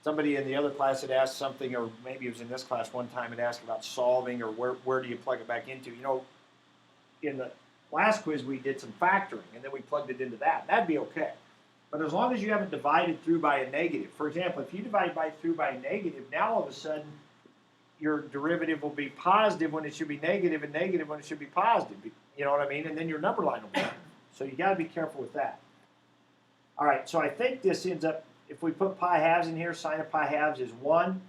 Somebody in the other class had asked something, or maybe it was in this class one time, and asked about solving, or where do you plug it back into? In the last quiz we did some factoring, and then we plugged it into that. That'd be okay. But as long as you haven't divided through by a negative. For example, if you divide through by a negative, now all of a sudden your derivative will be positive when it should be negative, and negative when it should be positive. You know what I mean? And then your number line will be negative. So you got to be careful with that. All right, so I think this ends up, if we put pi halves in here, sine of pi halves is 1,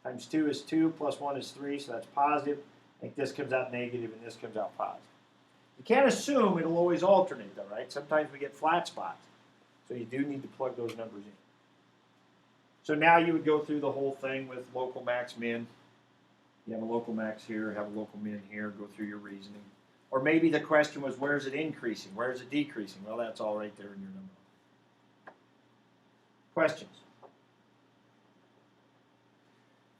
times 2 is 2, plus 1 is 3, so that's positive. I think this comes out negative, and this comes out positive. You can't assume it'll always alternate, though, right? Sometimes we get flat spots. So you do need to plug those numbers in. So now you would go through the whole thing with local max min. You have a local max here, have a local min here, go through your reasoning. Or maybe the question was, where is it increasing? Where is it decreasing? Well, that's all right there in your number. Questions?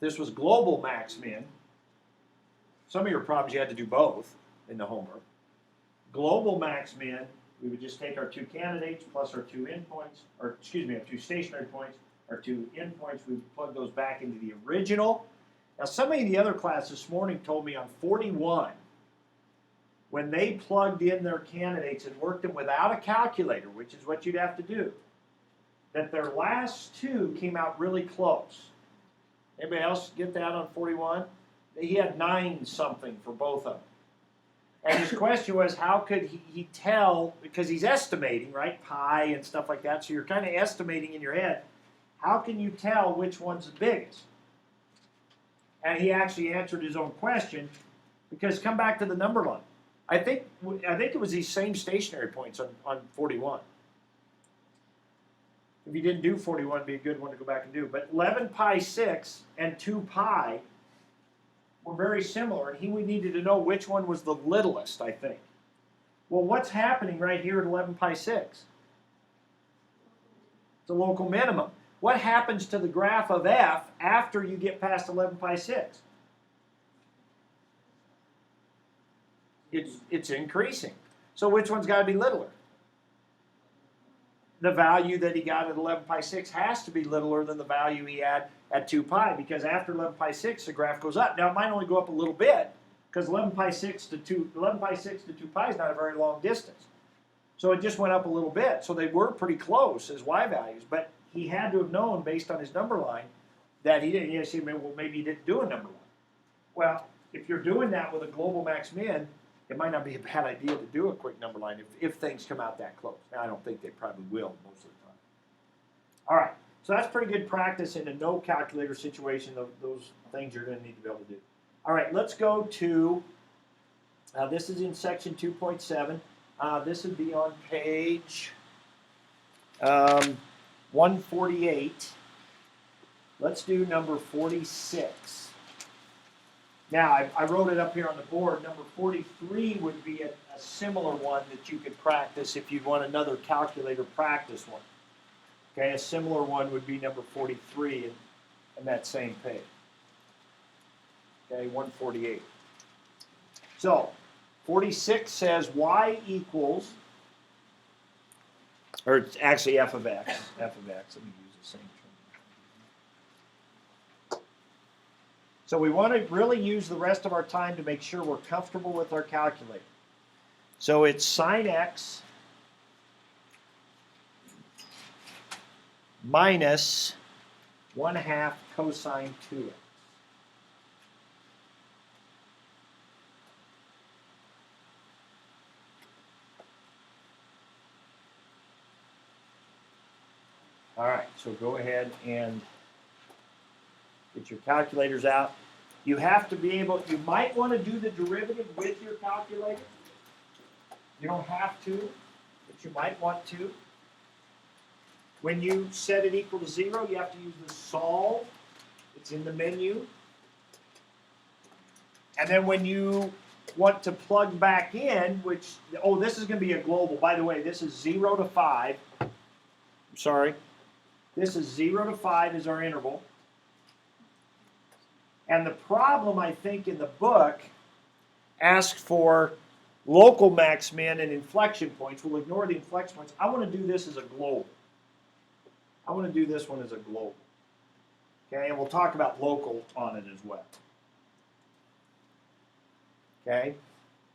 This was global max min. Some of your problems you had to do both in the homework. Global max min, we would just take our 2 candidates plus our 2 endpoints, or excuse me, our 2 stationary points, our 2 endpoints, we would plug those back into the original. Now, somebody in the other class this morning told me on 41, when they plugged in their candidates and worked them without a calculator, which is what you'd have to do, that their last 2 came out really close. Anybody else get that on 41? He had 9 something for both of them. And his question was, how could he tell, because he's estimating, right, pi and stuff like that, so you're kind of estimating in your head, how can you tell which one's the biggest? And he actually answered his own question, because come back to the number line. I think it was these same stationary points on 41. If you didn't do 41, it'd be a good one to go back and do. But 11 pi 6 and 2 pi were very similar, and he needed to know which one was the littlest, I think. Well, what's happening right here at 11 pi 6? It's a local minimum. What happens to the graph of f after you get past 11 pi 6? It's increasing. So which one's got to be littler? The value that he got at 11 pi 6 has to be littler than the value he had at 2 pi, because after 11 pi 6, the graph goes up. Now, it might only go up a little bit, because 11 pi 6 to 2 pi is not a very long distance. So it just went up a little bit. So they were pretty close as Y values, but he had to have known based on his number line that he didn't. You say, well, maybe he didn't do a number line. Well, if you're doing that with a global max min, it might not be a bad idea to do a quick number line if things come out that close. Now, I don't think they probably will most of the time. All right, so that's pretty good practice in a no calculator situation. Those things you're going to need to be able to do. All right, let's go to, this is in section 2.7. This would be on page 148. Let's do number 46. Now, I wrote it up here on the board. Number 43 would be a similar one that you could practice if you want another calculator practice one. Okay, a similar one would be number 43 in that same page. Okay, 148. So, 46 says y equals, or it's actually f of x. F of x, let me use the same term. So we want to really use the rest of our time to make sure we're comfortable with our calculator. So it's sine x minus 1/2 cosine 2x. All right, so go ahead and get your calculators out. You have to be able, you might want to do the derivative with your calculator. You don't have to, but you might want to. When you set it equal to 0, you have to use the solve. It's in the menu. And then when you want to plug back in, which, oh, this is going to be a global. By the way, this is 0 to 5. I'm sorry. This is 0 to 5 is our interval. And the problem, I think, in the book asks for local max min and inflection points. We'll ignore the inflection points. I want to do this as a global. I want to do this one as a global. Okay, and we'll talk about local on it as well. Okay,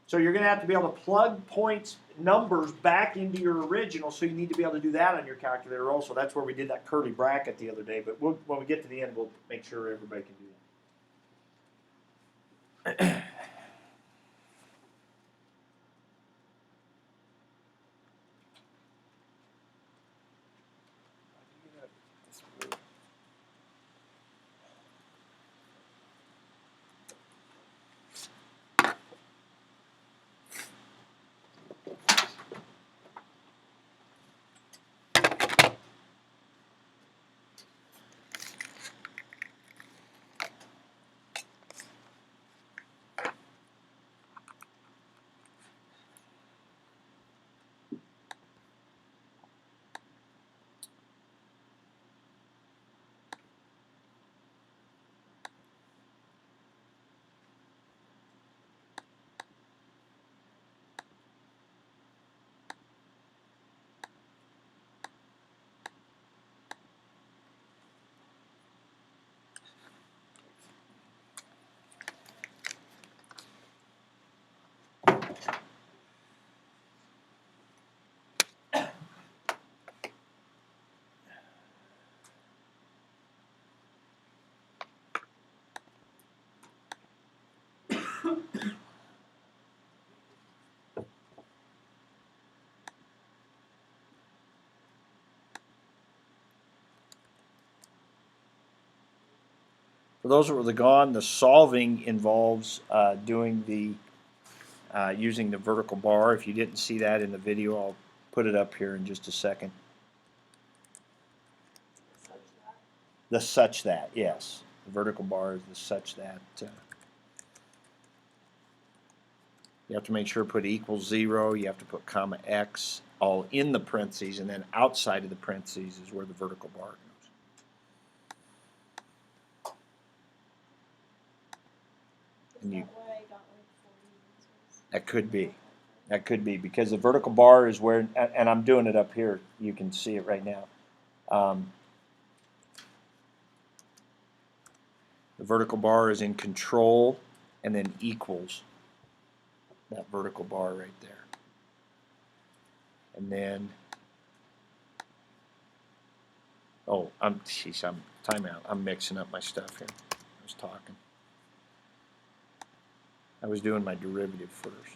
so you're going to have to be able to plug points, numbers back into your original, so you need to be able to do that on your calculator also. That's where we did that curly bracket the other day, but when we get to the end, we'll make sure everybody can do that. For those that were gone, the solving involves doing the using the vertical bar. If you didn't see that in the video, I'll put it up here in just a second. The such that, yes. The vertical bar is the such that. You have to make sure to put equals 0. You have to put comma x all in the parentheses, and then outside of the parentheses is where the vertical bar goes. And you, that could be. That could be because the vertical bar is where, and I'm doing it up here. You can see it right now. The vertical bar is in control and then equals that vertical bar right there. And then, oh, I'm timeout. I'm mixing up my stuff here. I was talking. I was doing my derivative first.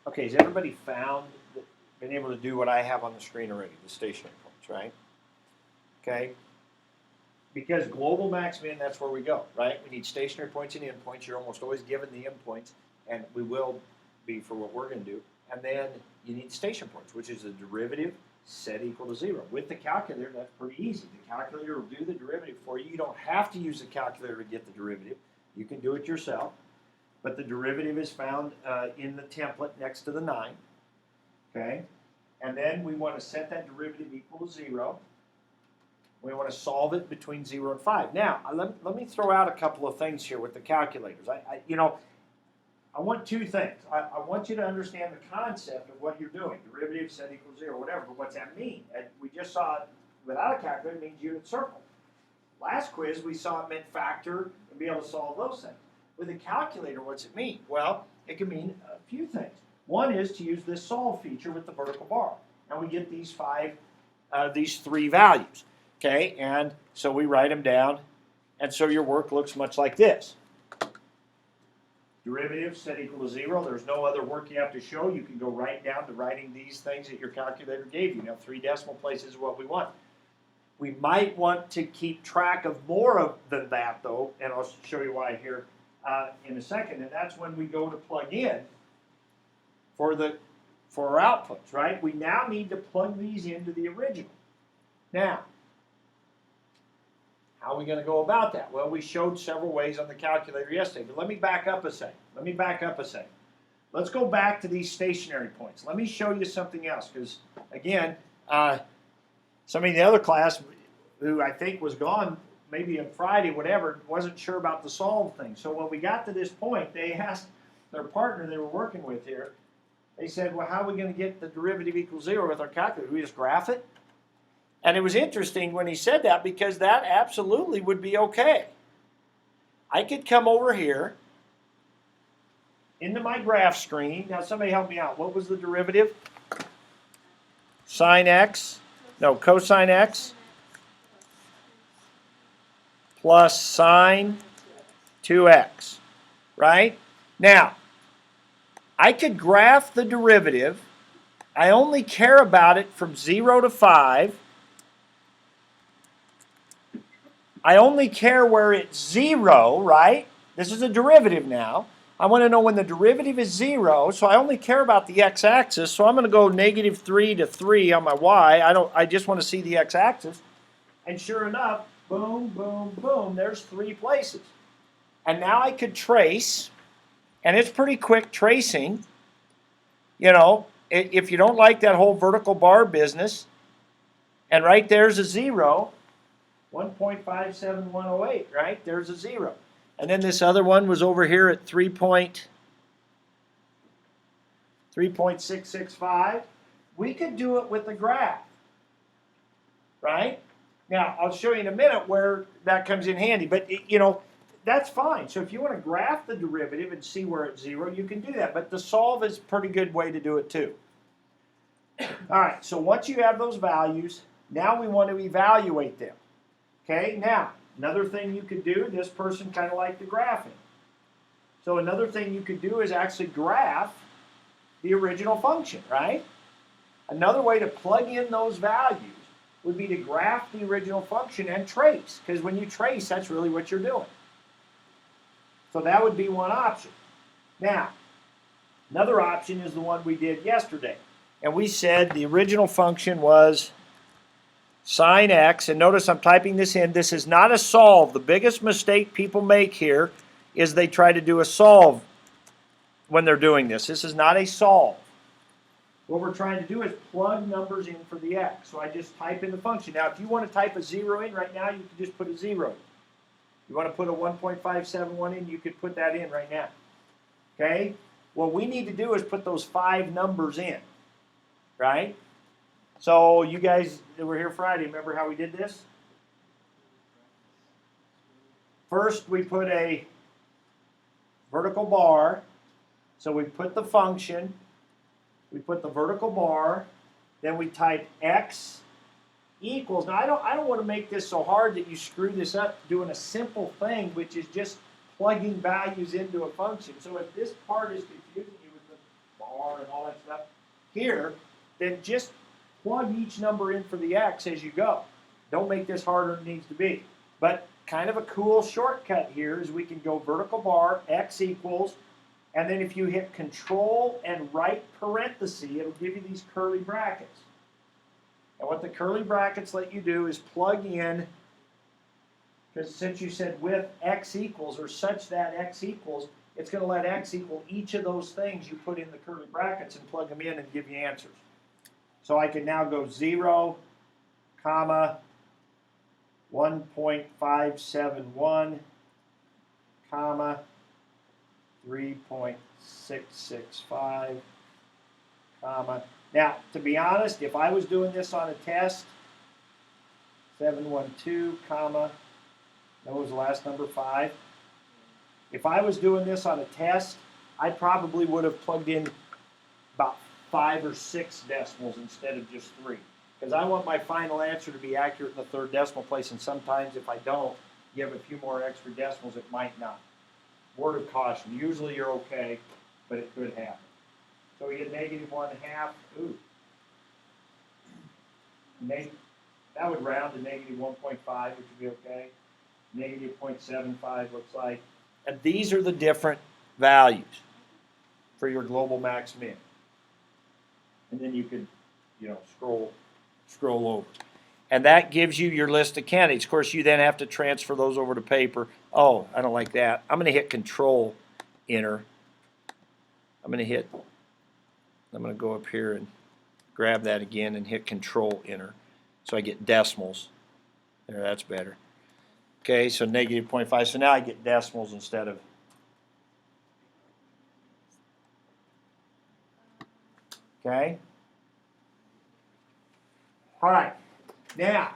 Okay, has everybody been able to do what I have on the screen already, the stationary points, right? Okay. Because global max min, that's where we go, right? We need stationary points and endpoints. You're almost always given the endpoints, and we will be for what we're going to do. And then you need station points, which is the derivative set equal to 0. With the calculator, that's pretty easy. The calculator will do the derivative for you. You don't have to use the calculator to get the derivative. You can do it yourself. But the derivative is found in the template next to the 9. Okay? And then we want to set that derivative equal to 0. We want to solve it between 0 and 5. Now, let me throw out a couple of things here with the calculators. I want two things. I want you to understand the concept of what you're doing. Derivative set equals 0, whatever. But what's that mean? We just saw it without a calculator, it means unit circle. Last quiz, we saw it meant factor and be able to solve those things. With a calculator, what's it mean? Well, it can mean a few things. One is to use this solve feature with the vertical bar. And we get these three values. Okay, and so we write them down, and so your work looks much like this. Derivative set equal to 0. There's no other work you have to show. You can go right down to writing these things that your calculator gave you. Now, 3 decimal places is what we want. We might want to keep track of more than that, though, and I'll show you why here in a second. And that's when we go to plug in for our outputs, right? We now need to plug these into the original. Now, How are we going to go about that? Well, we showed several ways on the calculator yesterday, but let me back up a second. Let's go back to these stationary points. Let me show you something else, because again, somebody in the other class who I think was gone maybe on Friday, whatever, wasn't sure about the solve thing. So when we got to this point, they asked their partner they were working with here, they said, well, how are we going to get the derivative equals 0 with our calculator? Do we just graph it? And it was interesting when he said that, because that absolutely would be okay. I could come over here into my graph screen. Now somebody help me out. What was the derivative? Sine x, no, cosine x plus sine 2x, right? Now, I could graph the derivative. I only care about it from 0 to 5. I only care where it's 0, right? This is a derivative now. I want to know when the derivative is 0, so I only care about the x-axis, so I'm going to go -3 to 3 on my y. I just want to see the x-axis. And sure enough, boom, boom, boom, there's 3 places. And now I could trace, and it's pretty quick tracing. You know, if you don't like that whole vertical bar business, and right there's a 0, 1.57108, right? There's a 0. And then this other one was over here at 3.665. We could do it with a graph, right? Now, I'll show you in a minute where that comes in handy, but you know, that's fine. So if you want to graph the derivative and see where it's 0, you can do that. But the solve is a pretty good way to do it too. All right, so once you have those values, now we want to evaluate them. Okay, now, another thing you could do, this person kind of liked the graphing. So another thing you could do is actually graph the original function, right? Another way to plug in those values would be to graph the original function and trace, because when you trace, that's really what you're doing. So that would be one option. Now, another option is the one we did yesterday. And we said the original function was sine x, and notice I'm typing this in. This is not a solve. The biggest mistake people make here is they try to do a solve when they're doing this. This is not a solve. What we're trying to do is plug numbers in for the x. So I just type in the function. Now, if you want to type a 0 in right now, you can just put a 0. You want to put a 1.571 in, you could put that in right now. Okay? What we need to do is put those 5 numbers in, right? So you guys that were here Friday, remember how we did this? First, we put a vertical bar. So we put the function, we put the vertical bar, then we type x equals. Now, I don't want to make this so hard that you screw this up doing a simple thing, which is just plugging values into a function. So if this part is confusing you with the bar and all that stuff here, then just plug each number in for the x as you go. Don't make this harder than it needs to be. But kind of a cool shortcut here is we can go vertical bar, x equals, and then if you hit control and right parenthesis, it'll give you these curly brackets. And what the curly brackets let you do is plug in, because since you said with x equals or such that x equals, it's going to let x equal each of those things you put in the curly brackets and plug them in and give you answers. So I can now go 0, comma, 1.571, comma, 3.665, comma. Now, to be honest, if I was doing this on a test, 712, comma, that was the last number, 5. If I was doing this on a test, I probably would have plugged in about 5 or 6 decimals instead of just 3. Because I want my final answer to be accurate in the third decimal place, and sometimes if I don't, you have a few more extra decimals, it might not. Word of caution, usually you're okay, but it could happen. So we get -1/2, ooh. That would round to -1.5, which would be okay. -0.75 looks like. And these are the different values for your global max min. And then you could, scroll over. And that gives you your list of candidates. Of course, you then have to transfer those over to paper. Oh, I don't like that. I'm going to hit Control Enter. I'm going to go up here and grab that again and hit Control Enter. So I get decimals. There, that's better. Okay, so negative 0.5. So now I get decimals instead of. Okay. All right. Now,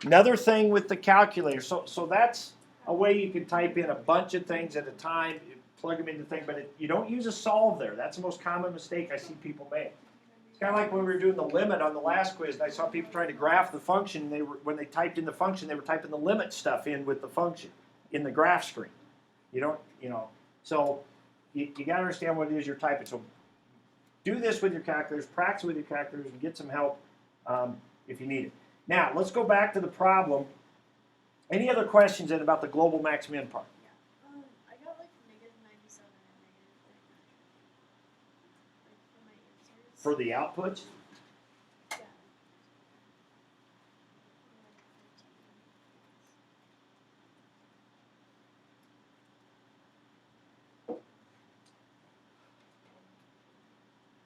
another thing with the calculator. So that's a way you can type in a bunch of things at a time, plug them into things, but you don't use a solve there. That's the most common mistake I see people make. It's kind of like when we were doing the limit on the last quiz, and I saw people trying to graph the function. When they typed in the function, they were typing the limit stuff in with the function in the graph screen. You don't, so you got to understand what it is you're typing. So do this with your calculators, practice with your calculators, and get some help if you need it. Now, let's go back to the problem. Any other questions then about the global max min part? I got like -97 and -49. Like for my answers. For the outputs? Yeah.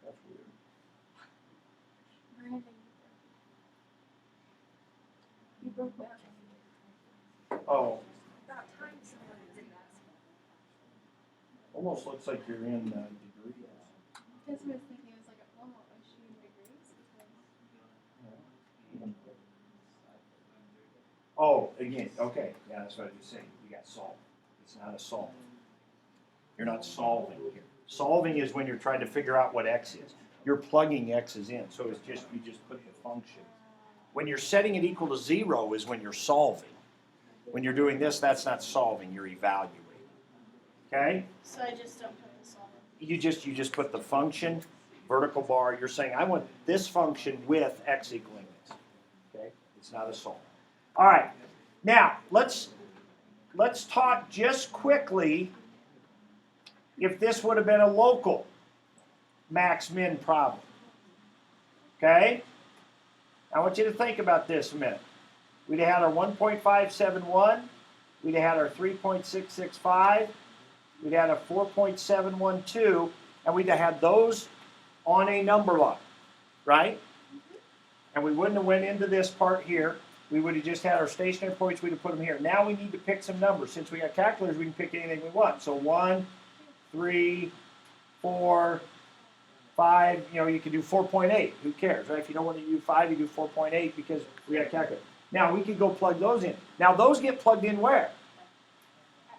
That's weird. Brandon, you broke that. Oh, About time someone did that. almost looks like you're in degrees. That's what I was thinking. I was like, oh, is she in degrees? Oh, again, okay, yeah, that's what I was just saying. You got solve. It's not a solve. You're not solving here. Solving is when you're trying to figure out what x is. You're plugging x's in, so it's just you just put the function. When you're setting it equal to 0 is when you're solving. When you're doing this, that's not solving. You're evaluating. Okay? So I just don't put this on. You just put the function, vertical bar. You're saying I want this function with x equaling this. Okay? It's not a solve. All right. Now let's talk just quickly if this would have been a local max min problem. Okay? I want you to think about this a minute. We'd have had our 1.571, we'd have had our 3.665, we'd had a 4.712, and we'd have had those on a number line, right? And we wouldn't have went into this part here. We would have just had our stationary points, we'd have put them here. Now we need to pick some numbers. Since we got calculators, we can pick anything we want. So 1, 3, 4, 5, you can do 4.8. Who cares, right? If you don't want to do 5, you do 4.8 because we got calculators. Now we could go plug those in. Now those get plugged in where?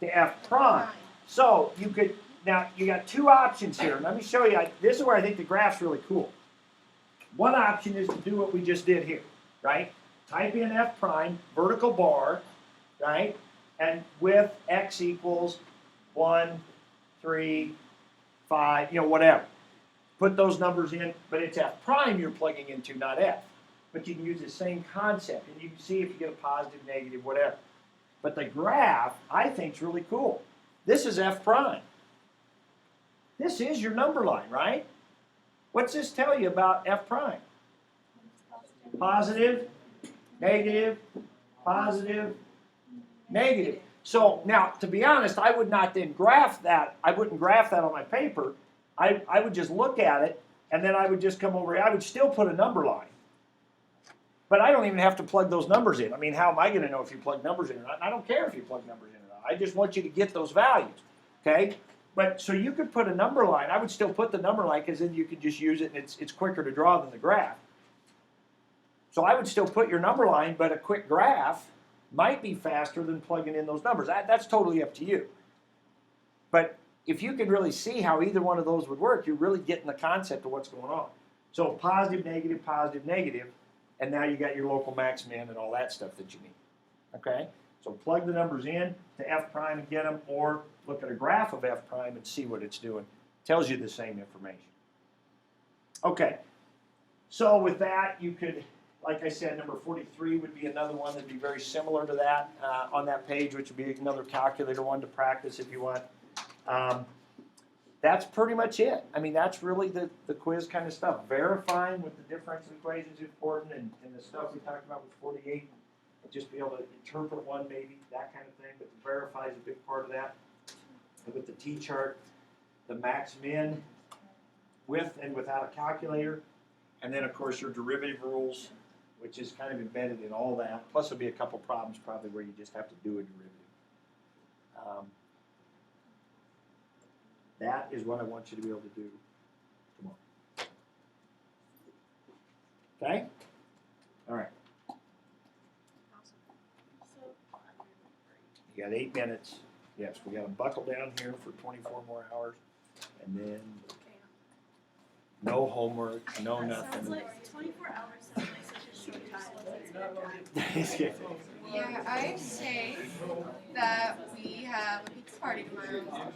To F prime. So you could, now you got two options here. Let me show you. This is where I think the graph's really cool. One option is to do what we just did here, right? Type in F prime, vertical bar, right? And with x equals 1, 3, 5, whatever. Put those numbers in, but it's F prime you're plugging into, not F. But you can use the same concept, and you can see if you get a positive, negative, whatever. But the graph, I think, is really cool. This is F prime. This is your number line, right? What's this tell you about F prime? Positive, negative, positive, negative. So now, to be honest, I would not then graph that. I wouldn't graph that on my paper. I would just look at it, and then I would just come over here. I would still put a number line. But I don't even have to plug those numbers in. I mean, how am I going to know if you plug numbers in or not? I don't care if you plug numbers in or not. I just want you to get those values, okay? But so you could put a number line. I would still put the number line because then you could just use it, and it's quicker to draw than the graph. So I would still put your number line, but a quick graph might be faster than plugging in those numbers. That's totally up to you. But if you can really see how either one of those would work, you're really getting the concept of what's going on. So positive, negative, and now you got your local max min and all that stuff that you need. Okay? So plug the numbers in to F prime and get them, or look at a graph of F prime and see what it's doing. Tells you the same information. Okay. So with that, you could, like I said, number 43 would be another one that would be very similar to that on that page, which would be another calculator one to practice if you want. that's pretty much it. I mean, that's really the quiz kind of stuff. Verifying with the differential equations is important, and the stuff we talked about with 48, just be able to interpret one maybe, that kind of thing, but to verify is a big part of that. And with the T-chart, the max-min with and without a calculator, and then of course your derivative rules, which is kind of embedded in all that. Plus there'll be a couple problems probably where you just have to do a derivative. That is what I want you to be able to do tomorrow. Okay? All right. You got 8 minutes. Yes, we got to buckle down here for 24 more hours, and then no homework, no Sounds nothing. like 24 hours sounds like such a short time. Yeah, I say that we have a pizza party tomorrow.